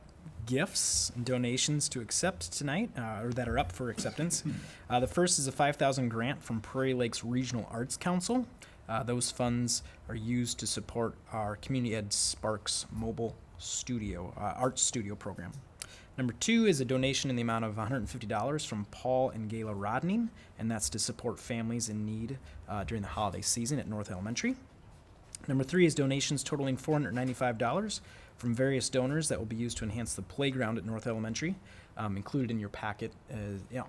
gifts and donations to accept tonight, or that are up for acceptance. The first is a $5,000 grant from Prairie Lakes Regional Arts Council. Those funds are used to support our Community Ed Sparks mobile studio, art studio program. Number 2 is a donation in the amount of $150 from Paul and Gayla Rodney, and that's to support families in need during the holiday season at North Elementary. Number 3 is donations totaling $495 from various donors that will be used to enhance the playground at North Elementary, included in your packet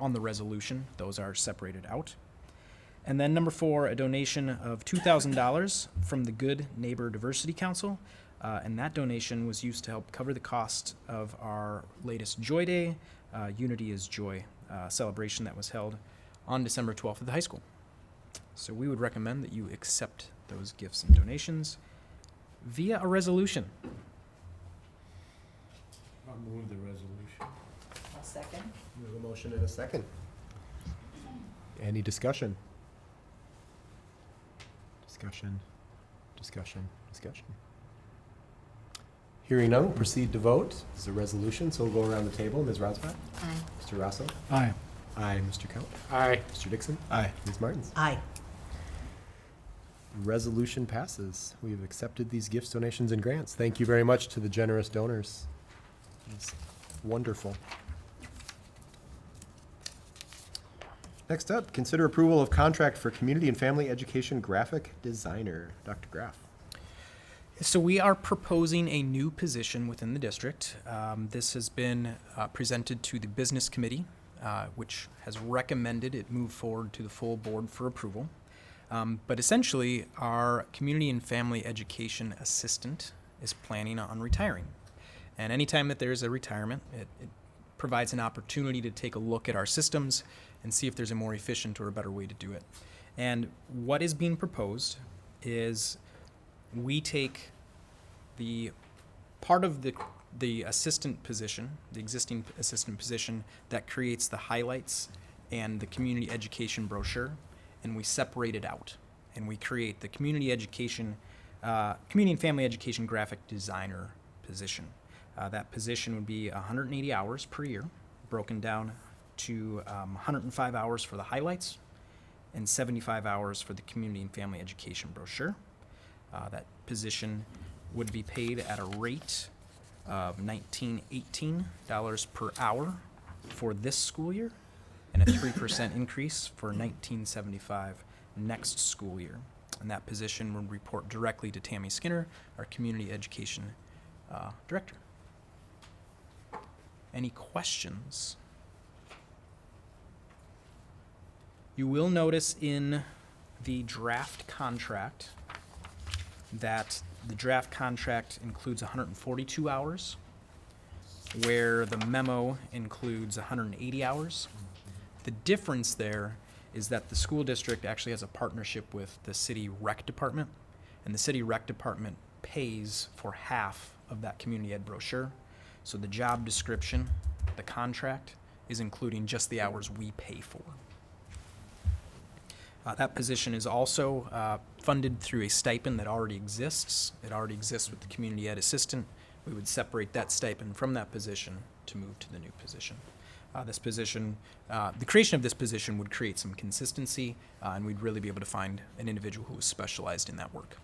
on the resolution. Those are separated out. And then number 4, a donation of $2,000 from the Good Neighbor Diversity Council, and that donation was used to help cover the cost of our latest Joy Day, Unity is Joy celebration that was held on December 12th at the high school. So we would recommend that you accept those gifts and donations via a resolution. I'll move the resolution. I'll second. We have a motion and a second. Any discussion? Discussion. Hearing none, we'll proceed to vote. This is a resolution, so we'll go around the table. Ms. Rosbach? Aye. Mr. Rosso? Aye. Aye. Mr. Count? Aye. Mr. Dixon? Aye. Ms. Martins? Aye. Resolution passes. We have accepted these gifts, donations, and grants. Thank you very much to the generous donors. It's wonderful. Next up, consider approval of contract for community and family education graphic designer. Dr. Graff. So we are proposing a new position within the district. This has been presented to the business committee, which has recommended it move forward to the full board for approval. But essentially, our community and family education assistant is planning on retiring. And anytime that there's a retirement, it provides an opportunity to take a look at our systems and see if there's a more efficient or a better way to do it. And what is being proposed is we take the part of the assistant position, the existing assistant position that creates the highlights and the community education brochure, and we separate it out. And we create the community education, community and family education graphic designer position. That position would be 180 hours per year, broken down to 105 hours for the highlights and 75 hours for the community and family education brochure. That position would be paid at a rate of $19.18 per hour for this school year and a 3% increase for $19.75 next school year. And that position would report directly to Tammy Skinner, our community education director. Any questions? You will notice in the draft contract that the draft contract includes 142 hours, where the memo includes 180 hours. The difference there is that the school district actually has a partnership with the city rec department, and the city rec department pays for half of that community ed brochure. So the job description, the contract, is including just the hours we pay for. That position is also funded through a stipend that already exists. It already exists with the community ed assistant. We would separate that stipend from that position to move to the new position. This position, the creation of this position would create some consistency, and we'd really be able to find an individual who is specialized in that work.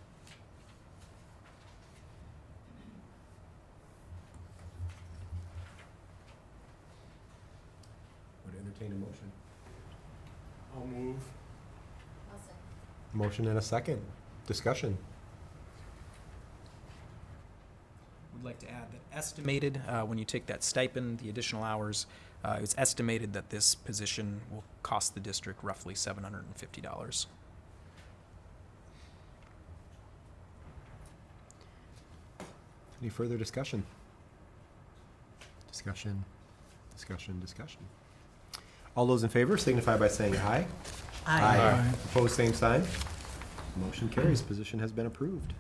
Would entertain a motion. I'll move. Motion and a second. Discussion. We'd like to add that estimated, when you take that stipend, the additional hours, it's estimated that this position will cost the district roughly $750. Any further discussion? Discussion. All those in favor signify by saying aye. Aye. Opposed, same sign. Motion carries. Position has been approved.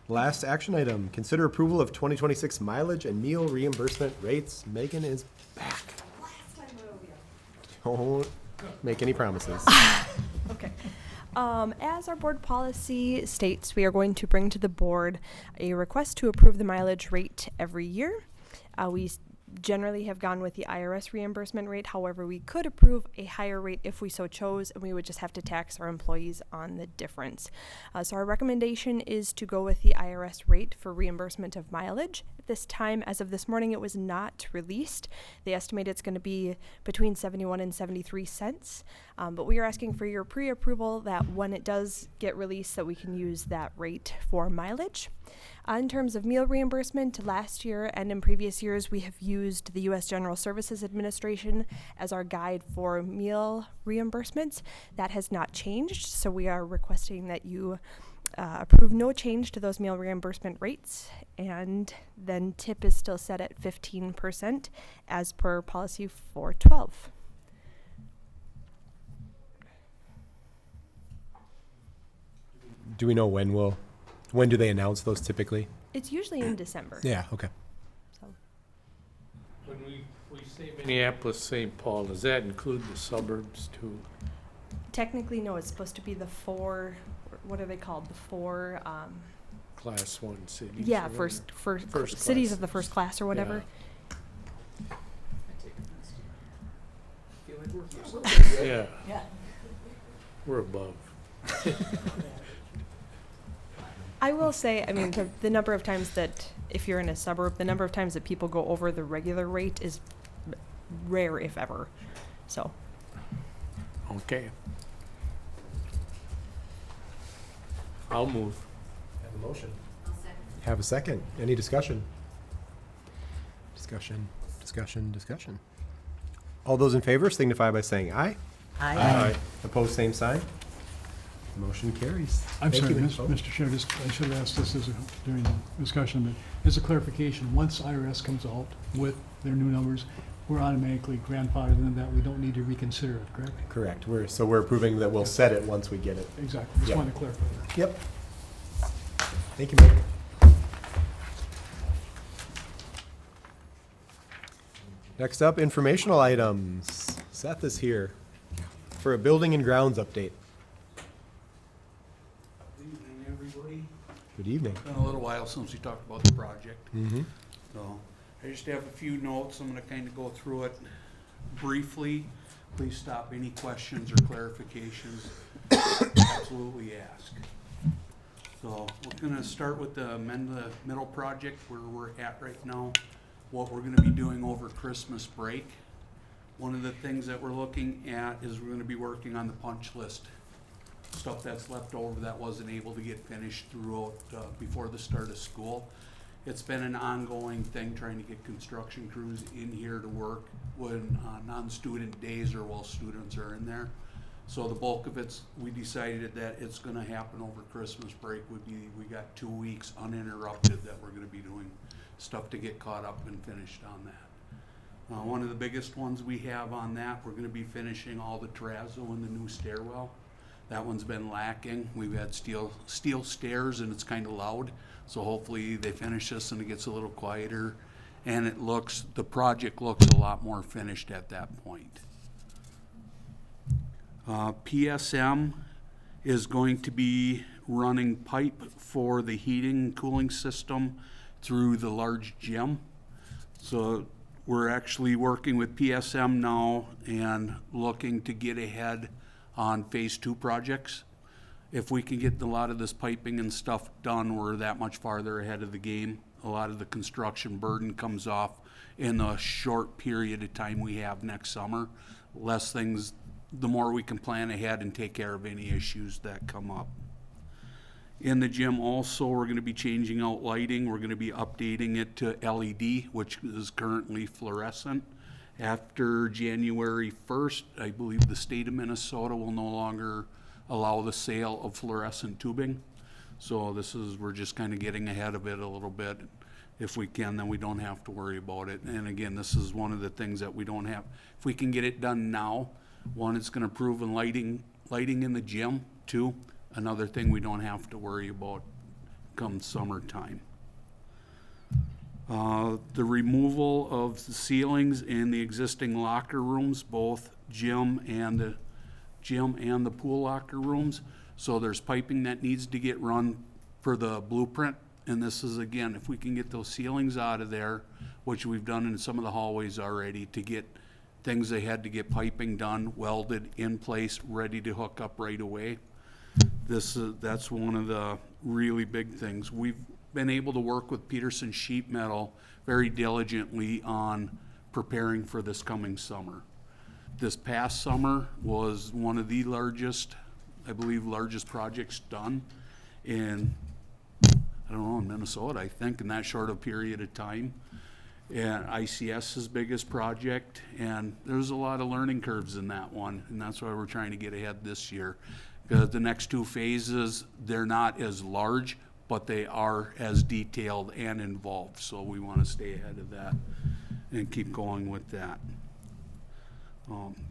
Last action item, consider approval of 2026 mileage and meal reimbursement rates. Megan is back. Don't make any promises. Okay. As our board policy states, we are going to bring to the board a request to approve the mileage rate every year. We generally have gone with the IRS reimbursement rate. However, we could approve a higher rate if we so chose, and we would just have to tax our employees on the difference. So our recommendation is to go with the IRS rate for reimbursement of mileage. At this time, as of this morning, it was not released. They estimate it's going to be between 71 and 73 cents. But we are asking for your pre-approval that when it does get released, that we can use that rate for mileage. In terms of meal reimbursement, last year and in previous years, we have used the U.S. General Services Administration as our guide for meal reimbursements. That has not changed, so we are requesting that you approve no change to those meal reimbursement rates, and then tip is still set at 15% as per policy 412. Do we know when do they announce those typically? It's usually in December. Yeah, okay. So. When we say Minneapolis, St. Paul, does that include the suburbs too? Technically, no, it's supposed to be the four, what are they called? The four, Class 1 cities? yeah, or first First cities class. of the first class or whatever. Yeah, Yeah. we're above. I will say, I mean, the number of times that, if you're in a suburb, the number of times that people go over the regular rate is rare, if ever. So, Okay. I'll move. Have a motion. Have a second. Any discussion? Discussion. All those in favor signify by saying aye. Aye. Opposed, same sign. Motion carries. I'm Thank sorry, you. Mr. Chair, I should have asked this during the discussion, but as a clarification, once IRS comes out with their new numbers, we're automatically grandfathered in that. We don't need to reconsider it, correct? Correct. We're approving that we'll set it once we get it. Exactly. Just Yep. wanted to clarify that. Yep. Thank you, Mike. Next up, informational items. Seth is here for a building and grounds update. Good evening, everybody. Good evening. Been a little while since we talked about the project. Mm-hmm. So I just have a few notes. I'm gonna kind of go through it briefly. Please stop any questions or clarifications. Absolutely ask. So we're gonna start with the middle project where we're at right now, what we're gonna be doing over Christmas break. One of the things that we're looking at is we're gonna be working on the punch list. Stuff that's left over that wasn't able to get finished throughout, before the start of school. It's been an ongoing thing trying to get construction crews in here to work when, non-student days or while students are in there. So the bulk of it's, we decided that it's gonna happen over Christmas break would be, we got 2 weeks uninterrupted that we're gonna be doing stuff to get caught up and finished on that. One of the biggest ones we have on that, we're gonna be finishing all the terrazzo in the new stairwell. That one's been lacking. We've had steel stairs and it's kind of loud. So hopefully they finish this and it gets a little quieter. And the project looks a lot more finished at that point. PSM is going to be running pipe for the heating and cooling system through the large gym. So we're actually working with PSM now and looking to get ahead on phase 2 projects. If we can get a lot of this piping and stuff done, we're that much farther ahead of the game. A lot of the construction burden comes off in the short period of time we have next summer. Less things the more we can plan ahead and take care of any issues that come up. In the gym also, we're gonna be changing out lighting. We're gonna be updating it to LED, which is currently fluorescent. After January 1st, I believe the state of Minnesota will no longer allow the sale of fluorescent tubing. So we're just kind of getting ahead of it a little bit. If we can, then we don't have to worry about it. And again, this is one of the things that we don't have. If we can get it done now, one, it's gonna improve in lighting in the gym. Two, another thing we don't have to worry about come summertime. The removal of the ceilings in the existing locker rooms, both gym and the pool locker rooms. So there's piping that needs to get run for the blueprint. And this is, again, if we can get those ceilings out of there, which we've done in some of the hallways already, to get things they had to get piping done, welded in place, ready to hook up right away. That's one of the really big things. We've been able to work with Peterson Sheet Metal very diligently on preparing for this coming summer. This past summer was one of the largest projects done in, I don't know, in Minnesota, I think, in that short a period of time. And ICS's biggest project, and there's a lot of learning curves in that one, and that's why we're trying to get ahead this year. Because the next two phases, they're not as large, but they are as detailed and involved, so we want to stay ahead of that and keep going with that.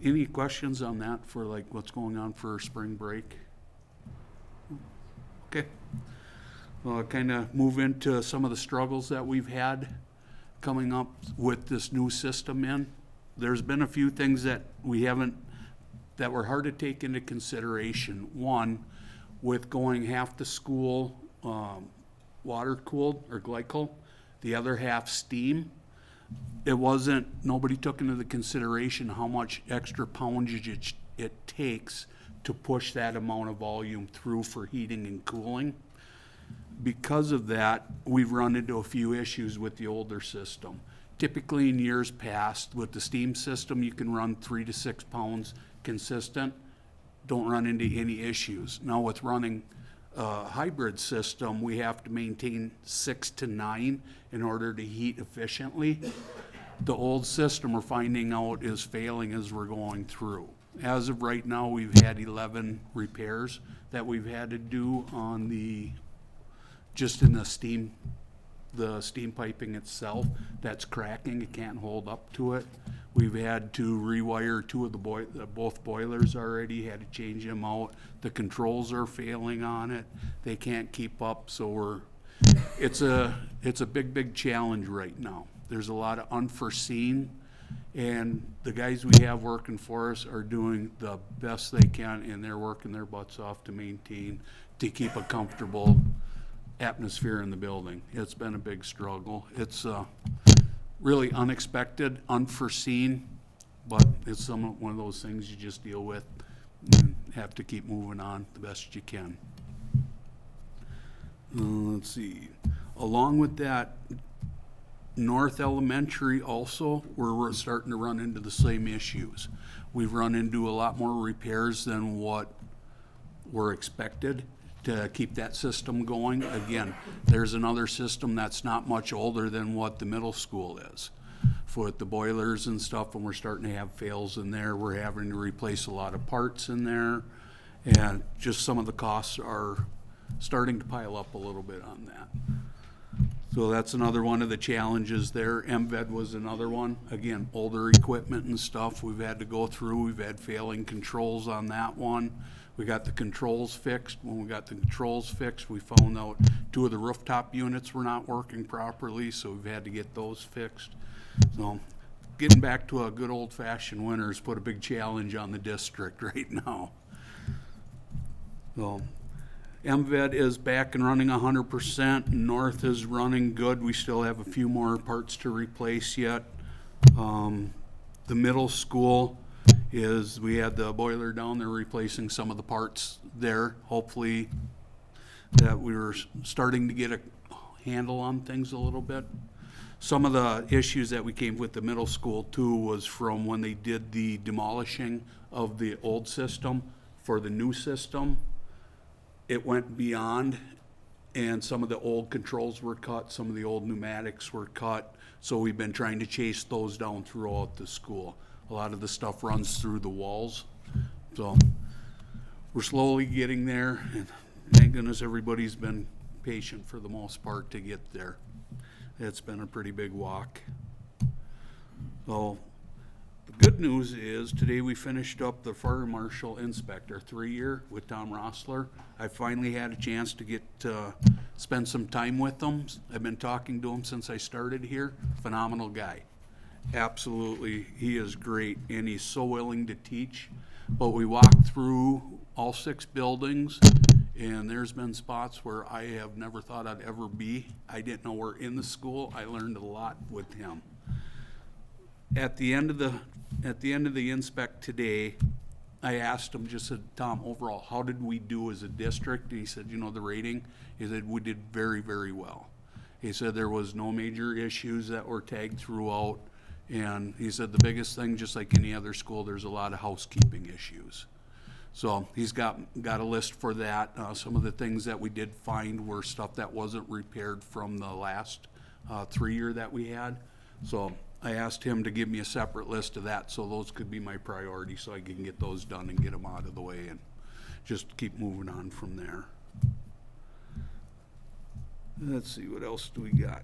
Any questions on that for like what's going on for spring break? Okay. Well, kind of move into some of the struggles that we've had coming up with this new system in. There's been a few things that that were hard to take into consideration. One, with going half the school water cooled or glycol, the other half steam. Nobody took into the consideration how much extra poundage it takes to push that amount of volume through for heating and cooling. Because of that, we've run into a few issues with the older system. Typically in years past, with the steam system, you can run 3 to 6 pounds consistent, don't run into any issues. Now with running a hybrid system, we have to maintain 6 to 9 in order to heat efficiently. The old system we're finding out is failing as we're going through. As of right now, we've had 11 repairs that we've had to do on just in the steam piping itself that's cracking. It can't hold up to it. We've had to rewire two of both boilers already, had to change them out. The controls are failing on it. They can't keep up, so it's a big challenge right now. There's a lot of unforeseen, and the guys we have working for us are doing the best they can, and they're working their butts off to keep a comfortable atmosphere in the building. It's been a big struggle. It's really unexpected, unforeseen, but it's one of those things you just deal with and have to keep moving on the best you can. Let's see. Along with that, North Elementary also, we're starting to run into the same issues. We've run into a lot more repairs than what were expected to keep that system going. Again, there's another system that's not much older than what the middle school is. For the boilers and stuff, and we're starting to have fails in there. We're having to replace a lot of parts in there, and just some of the costs are starting to pile up a little bit on that. So that's another one of the challenges there. MVED was another one. Again, older equipment and stuff we've had to go through. We've had failing controls on that one. We got the controls fixed. When we got the controls fixed, we found out 2 of the rooftop units were not working properly, so we've had to get those fixed. So getting back to a good old-fashioned winter has put a big challenge on the district right now. So MVED is back and running 100%. North is running good. We still have a few more parts to replace yet. The middle school we had the boiler down there, replacing some of the parts there. Hopefully that we were starting to get a handle on things a little bit. Some of the issues that we came with the middle school too was from when they did the demolishing of the old system for the new system. It went beyond, and some of the old controls were cut, some of the old pneumatics were cut. So we've been trying to chase those down throughout the school. A lot of the stuff runs through the walls. So we're slowly getting there, and thank goodness everybody's been patient for the most part to get there. It's been a pretty big walk. So the good news is today we finished up the fire marshal inspector 3-year with Tom Rossler. I finally had a chance to get spend some time with him. I've been talking to him since I started here. Phenomenal guy. Absolutely, he is great, and he's so willing to teach. But we walked through all 6 buildings, and there's been spots where I have never thought I'd ever be. I didn't know we're in the school. I learned a lot with him. At the end of the inspect today, I asked him, just said, Tom, overall, how did we do as a district? And he said, you know, the rating, he said, we did very, very well. He said there was no major issues that were tagged throughout. And he said the biggest thing, just like any other school, there's a lot of housekeeping issues. So he's got a list for that. Some of the things that we did find were stuff that wasn't repaired from the last 3-year that we had. So I asked him to give me a separate list of that, so those could be my priority, so I can get those done and get them out of the way and just keep moving on from there. Let's see, what else do we got?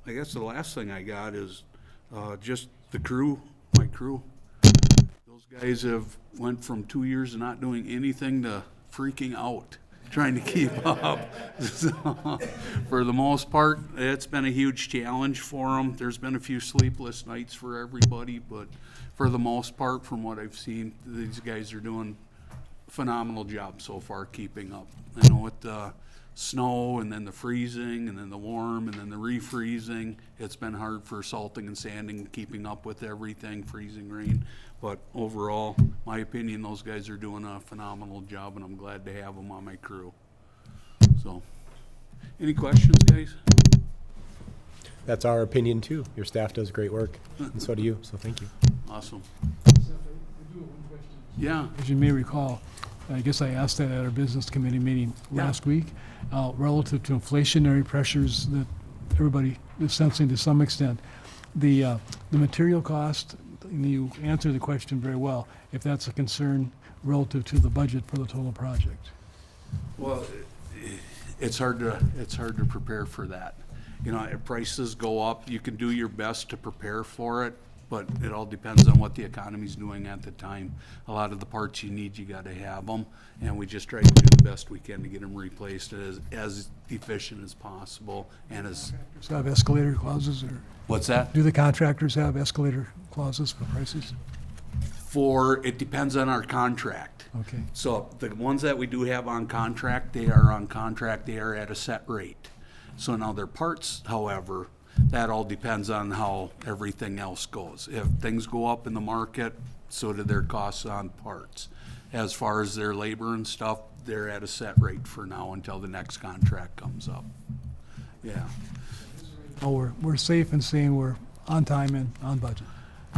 I guess the last thing I got is just the crew, my crew. Those guys have went from 2 years of not doing anything to freaking out, trying to keep up. So, for the most part, it's been a huge challenge for them. There's been a few sleepless nights for everybody, but for the most part, from what I've seen, these guys are doing a phenomenal job so far keeping up. I know with the snow and then the freezing and then the warm and then the refreezing, it's been hard for salting and sanding, keeping up with everything, freezing rain. But overall, my opinion, those guys are doing a phenomenal job, and I'm glad to have them on my crew. So, any questions, guys? That's our opinion too. Your staff does great work, and so do you, so thank you. Awesome. Yeah. Yeah. As you may recall, I guess I asked that at our business committee meeting last week, relative to inflationary pressures that everybody is sensing to some extent. The material cost, you answered the question very well, if that's a concern relative to the budget for the total project. Well, it's hard to prepare for that. You know, if prices go up, you can do your best to prepare for it, but it all depends on what the economy's doing at the time. A lot of the parts you need, you gotta have them, and we just try to do the best we can to get them replaced as efficient as possible and as. Does it have escalator clauses, or What's that? do the contractors have escalator clauses for prices? It depends on our contract. Okay. So the ones that we do have on contract, they are at a set rate. So now their parts, however, that all depends on how everything else goes. If things go up in the market, so do their costs on parts. As far as their labor and stuff, they're at a set rate for now until the next contract comes up. Yeah. Oh, we're safe in saying we're on time and on budget.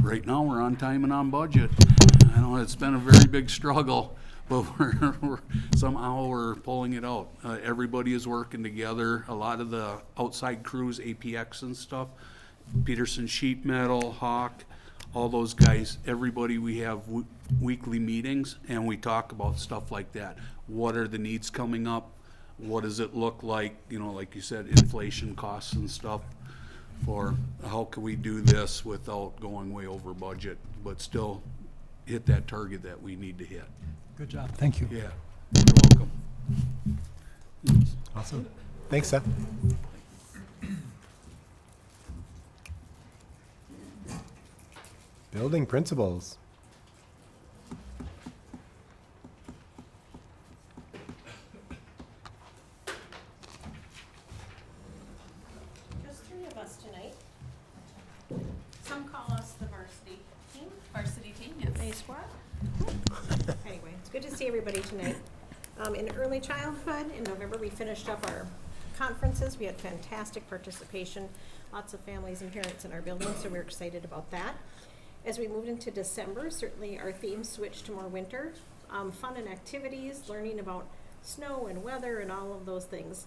Right now, we're on time and on budget. I know it's been a very big struggle, but somehow we're pulling it out. Everybody is working together. A lot of the outside crews, APX and stuff, Peterson Sheet Metal, Hawk, all those guys, everybody, we have weekly meetings, and we talk about stuff like that. What are the needs coming up? What does it look like? You know, like you said, inflation costs and stuff. For how can we do this without going way over budget, but still hit that target that we need to hit. Good job. Thank you. Yeah, you're welcome. Awesome. Thanks, Seth. Building principals. Just 3 of us tonight. Some call us the varsity team. Varsity team, yes. A squad. Anyway, it's good to see everybody tonight. In early childhood, in November, we finished up our conferences. We had fantastic participation, lots of families and parents in our building, so we're excited about that. As we moved into December, certainly our theme switched to more winter, fun and activities, learning about snow and weather and all of those things.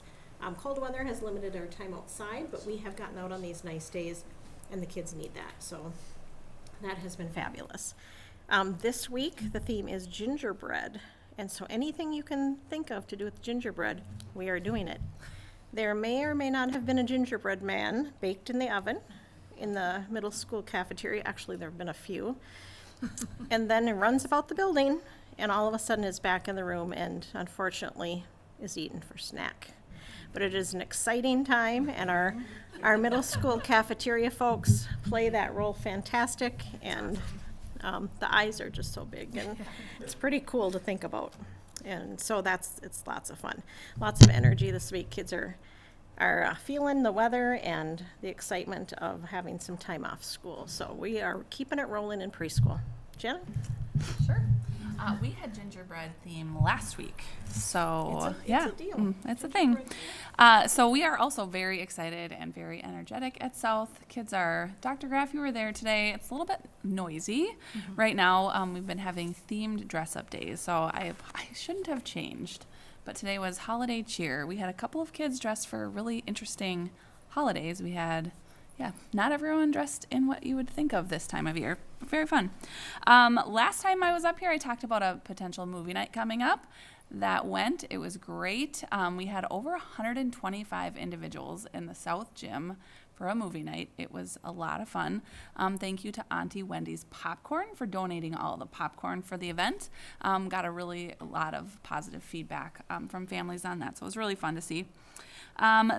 Cold weather has limited our time outside, but we have gotten out on these nice days, and the kids need that, so that has been fabulous. This week, the theme is gingerbread, and so anything you can think of to do with gingerbread, we are doing it. There may or may not have been a gingerbread man baked in the oven in the middle school cafeteria. Actually, there have been a few. And then it runs about the building, and all of a sudden is back in the room and unfortunately is eaten for snack. But it is an exciting time, and our middle school cafeteria folks play that role fantastic, and the eyes are just so big, and it's pretty cool to think about. And so it's lots of fun. Lots of energy this week. Kids are feeling the weather and the excitement of having some time off school. So we are keeping it rolling in preschool. Jenna? Sure. We had gingerbread theme last week, so it's a deal. It's a thing. So we are also very excited and very energetic at South. Kids are, Dr. Graff, you were there today. It's a little bit noisy right now. We've been having themed dress-up days, so I shouldn't have changed. But today was holiday cheer. We had a couple of kids dressed for really interesting holidays. We had, not everyone dressed in what you would think of this time of year. Very fun. Last time I was up here, I talked about a potential movie night coming up. That went. It was great. We had over 125 individuals in the South Gym for a movie night. It was a lot of fun. Thank you to Auntie Wendy's Popcorn for donating all the popcorn for the event. Got a lot of positive feedback from families on that, so it was really fun to see.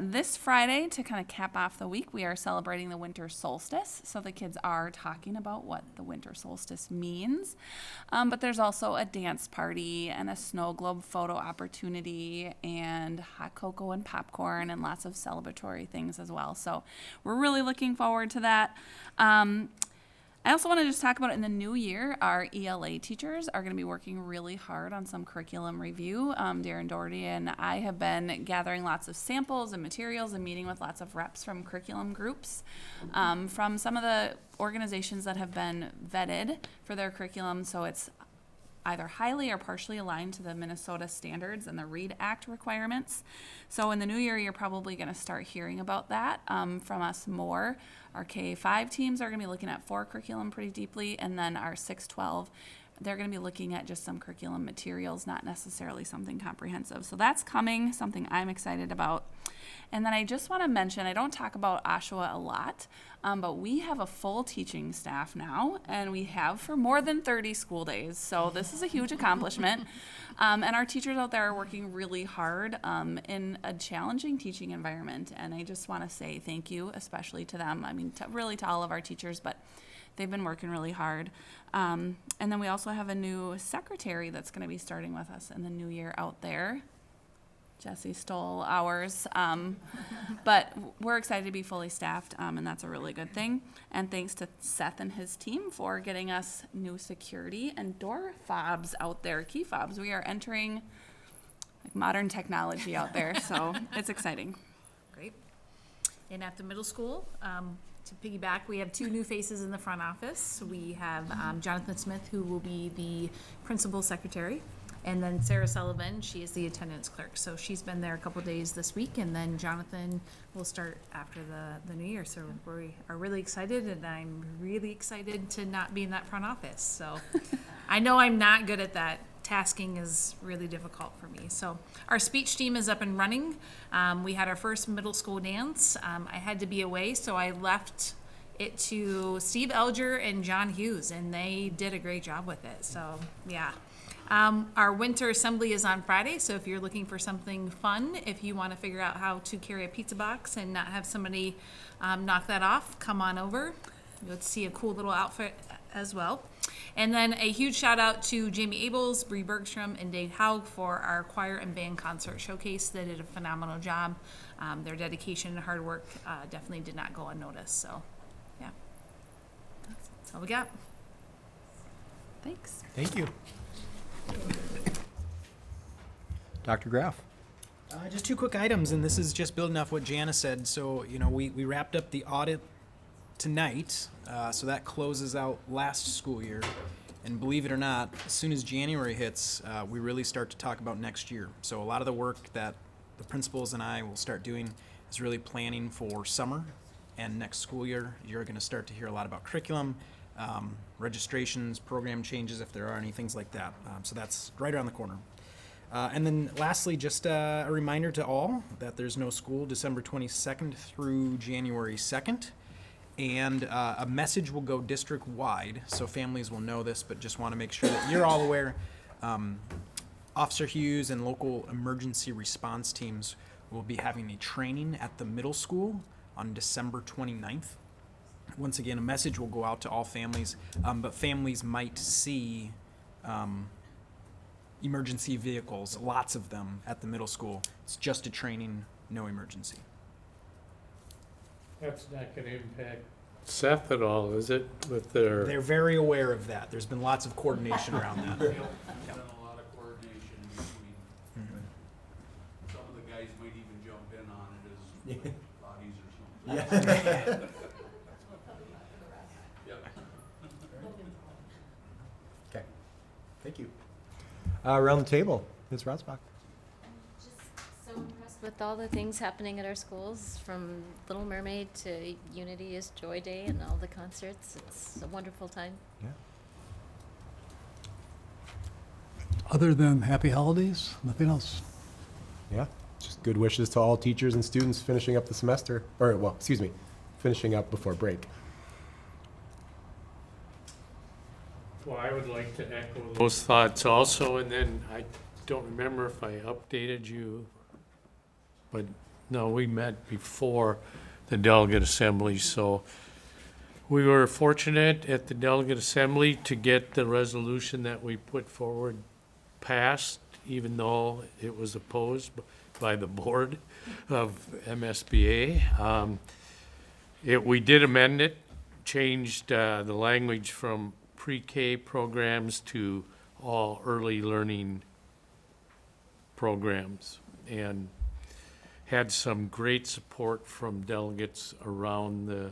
This Friday, to kind of cap off the week, we are celebrating the winter solstice. So the kids are talking about what the winter solstice means. But there's also a dance party and a snow globe photo opportunity and hot cocoa and popcorn and lots of celebratory things as well. So we're really looking forward to that. I also want to just talk about in the new year, our ELA teachers are going to be working really hard on some curriculum review. Darren Doherty and I have been gathering lots of samples and materials and meeting with lots of reps from curriculum groups from some of the organizations that have been vetted for their curriculum. So it's either highly or partially aligned to the Minnesota standards and the READ Act requirements. So in the new year, you're probably going to start hearing about that from us more. Our K-5 teams are going to be looking at 4 curriculum pretty deeply, and then our 6-12, they're going to be looking at just some curriculum materials, not necessarily something comprehensive. So that's coming, something I'm excited about. And then I just want to mention, I don't talk about Oshawa a lot, but we have a full teaching staff now, and we have for more than 30 school days. So this is a huge accomplishment. And our teachers out there are working really hard in a challenging teaching environment. And I just want to say thank you, especially to them. I mean, really to all of our teachers, but they've been working really hard. And then we also have a new secretary that's going to be starting with us in the new year out there. Jesse stole ours, but we're excited to be fully staffed, and that's a really good thing. And thanks to Seth and his team for getting us new security and door fobs out there, key fobs. We are entering like modern technology out there, so it's exciting. Great. And at the middle school, to piggyback, we have 2 new faces in the front office. We have Jonathan Smith, who will be the principal secretary. And then Sarah Sullivan, she is the attendance clerk. So she's been there a couple days this week, and then Jonathan will start after the new year. So we are really excited, and I'm really excited to not be in that front office. So I know I'm not good at that. Tasking is really difficult for me. So our speech team is up and running. We had our first middle school dance. I had to be away, so I left it to Steve Elger and John Hughes, and they did a great job with it. So yeah. Our winter assembly is on Friday, so if you're looking for something fun, if you want to figure out how to carry a pizza box and not have somebody knock that off, come on over. You'll see a cool little outfit as well. And then a huge shout out to Jamie Abels, Bree Bergstrom, and Dave Haug for our choir and band concert showcase. They did a phenomenal job. Their dedication and hard work definitely did not go unnoticed. So, yeah, that's all we got. Thanks. Thank you. Dr. Graff. Just two quick items, and this is just building off what Jana said. So, we wrapped up the audit tonight, so that closes out last school year. And believe it or not, as soon as January hits, we really start to talk about next year. So a lot of the work that the principals and I will start doing is really planning for summer and next school year. You're going to start to hear a lot about curriculum, registrations, program changes, if there are any things like that. So that's right around the corner. And then lastly, just a reminder to all that there's no school December 22nd through January 2nd. And a message will go district-wide, so families will know this, but just want to make sure that you're all aware. Officer Hughes and local emergency response teams will be having a training at the middle school on December 29th. Once again, a message will go out to all families, but families might see emergency vehicles, lots of them, at the middle school. It's just a training, no emergency. That's not gonna impact Seth at all, is it, with their? They're very aware of that. There's been lots of coordination around that. There's been a lot of coordination between, some of the guys might even jump in on it as bodies or something. Yep. Okay, thank you. Around the table, Ms. Rotzbach. Just so impressed with all the things happening at our schools, from Little Mermaid to Unity is Joy Day and all the concerts. It's a wonderful time. Yeah. Other than happy holidays, nothing else. Yeah, just good wishes to all teachers and students finishing up the semester, or, well, excuse me, finishing up before break. Well, I would like to echo those thoughts also, and then I don't remember if I updated you, but no, we met before the delegate assembly, so we were fortunate at the delegate assembly to get the resolution that we put forward passed, even though it was opposed by the board of MSBA. We did amend it, changed the language from pre-K programs to all early learning programs, and had some great support from delegates around the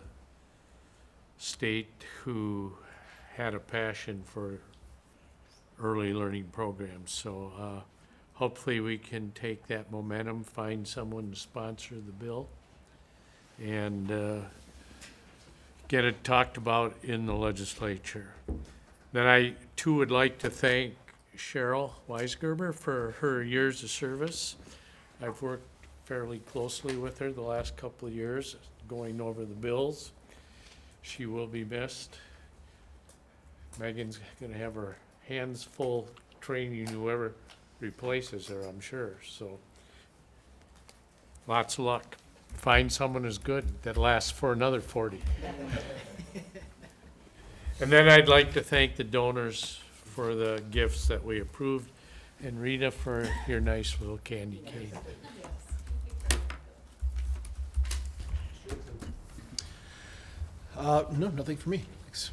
state who had a passion for early learning programs. So hopefully we can take that momentum, find someone to sponsor the bill, and get it talked about in the legislature. Then I too would like to thank Cheryl Weisgerber for her years of service. I've worked fairly closely with her the last couple of years, going over the bills. She will be missed. Megan's gonna have her hands full training whoever replaces her, I'm sure, so lots of luck. Find someone who's good that lasts for another 40. And then I'd like to thank the donors for the gifts that we approved, and Rita for your nice little candy cane. No, nothing for me. Thanks.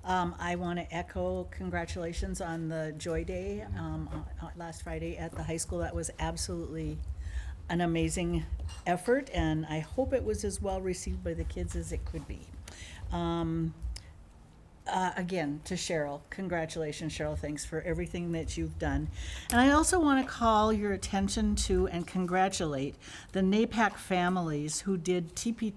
I want to echo congratulations on the Joy Day last Friday at the high school. That was absolutely an amazing effort, and I hope it was as well received by the kids as it could be. Again, to Cheryl, congratulations, Cheryl. Thanks for everything that you've done. And I also want to call your attention to and congratulate the NAPAC families who did TP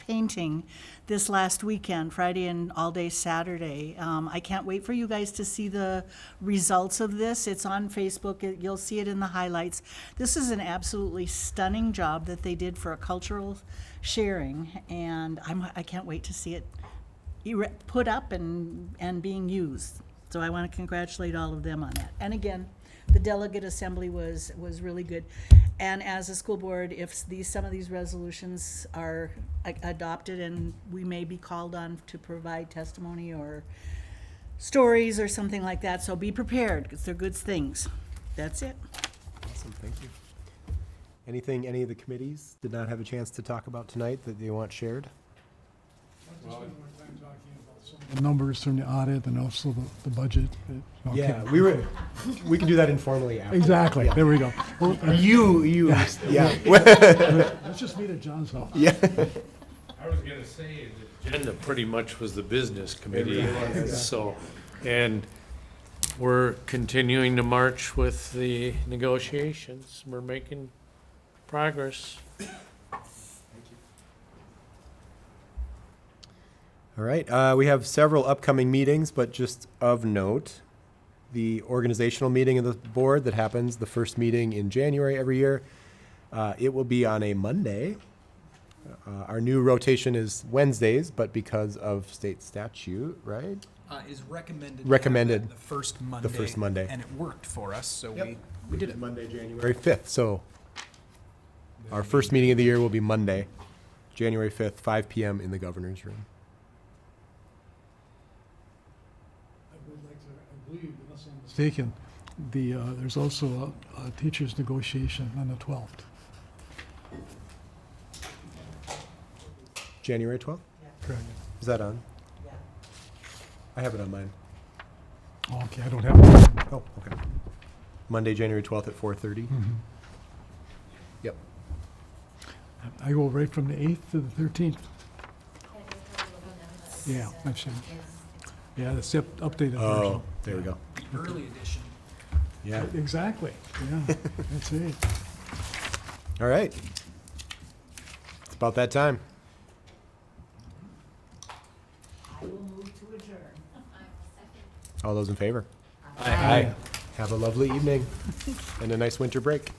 painting this last weekend, Friday and all day Saturday. I can't wait for you guys to see the results of this. It's on Facebook. You'll see it in the highlights. This is an absolutely stunning job that they did for a cultural sharing, and I can't wait to see it put up and being used. So I want to congratulate all of them on that. And again, the delegate assembly was really good. And as a school board, if some of these resolutions are adopted, and we may be called on to provide testimony or stories or something like that, so be prepared, because they're good things. That's it. Awesome, thank you. Anything any of the committees did not have a chance to talk about tonight that they want shared? Spend more time talking about The numbers from the audit and also the budget. Okay. Yeah, we can do that informally after. Exactly, Yeah. there we go. Well, Yeah. let's just meet at John's house. Yeah. I was gonna say, the agenda pretty much was the business committee, so, and we're continuing to march with the negotiations. We're making progress. All right, we have several upcoming meetings, but just of note, the organizational meeting of the board that happens, the first meeting in January every year, it will be on a Monday. Our new rotation is Wednesdays, but because of state statute, right? Is recommended. Recommended. The first Monday. The first Monday. And it worked for us, so Yep. we did it. Monday, January 5th, so our first meeting of the year will be Monday, January 5th, 5 PM in the governor's room. I would like to, I believe, unless I'm mistaken, there's also a teacher's negotiation on the 12th. January 12th? Correct. Is that on? I have it on mine. Oh, okay, I don't have it. Oh, okay. Monday, January 12th at 4:30? Mhm. Yep. I go right from the 8th to the 13th. Yeah, I've seen. Yeah, that's the updated version. Oh, there we go. Early edition. Yeah. Exactly, yeah, that's it. All right. It's about that time. I will move to adjourn. All those in favor? Aye. Have a lovely evening and a nice winter break.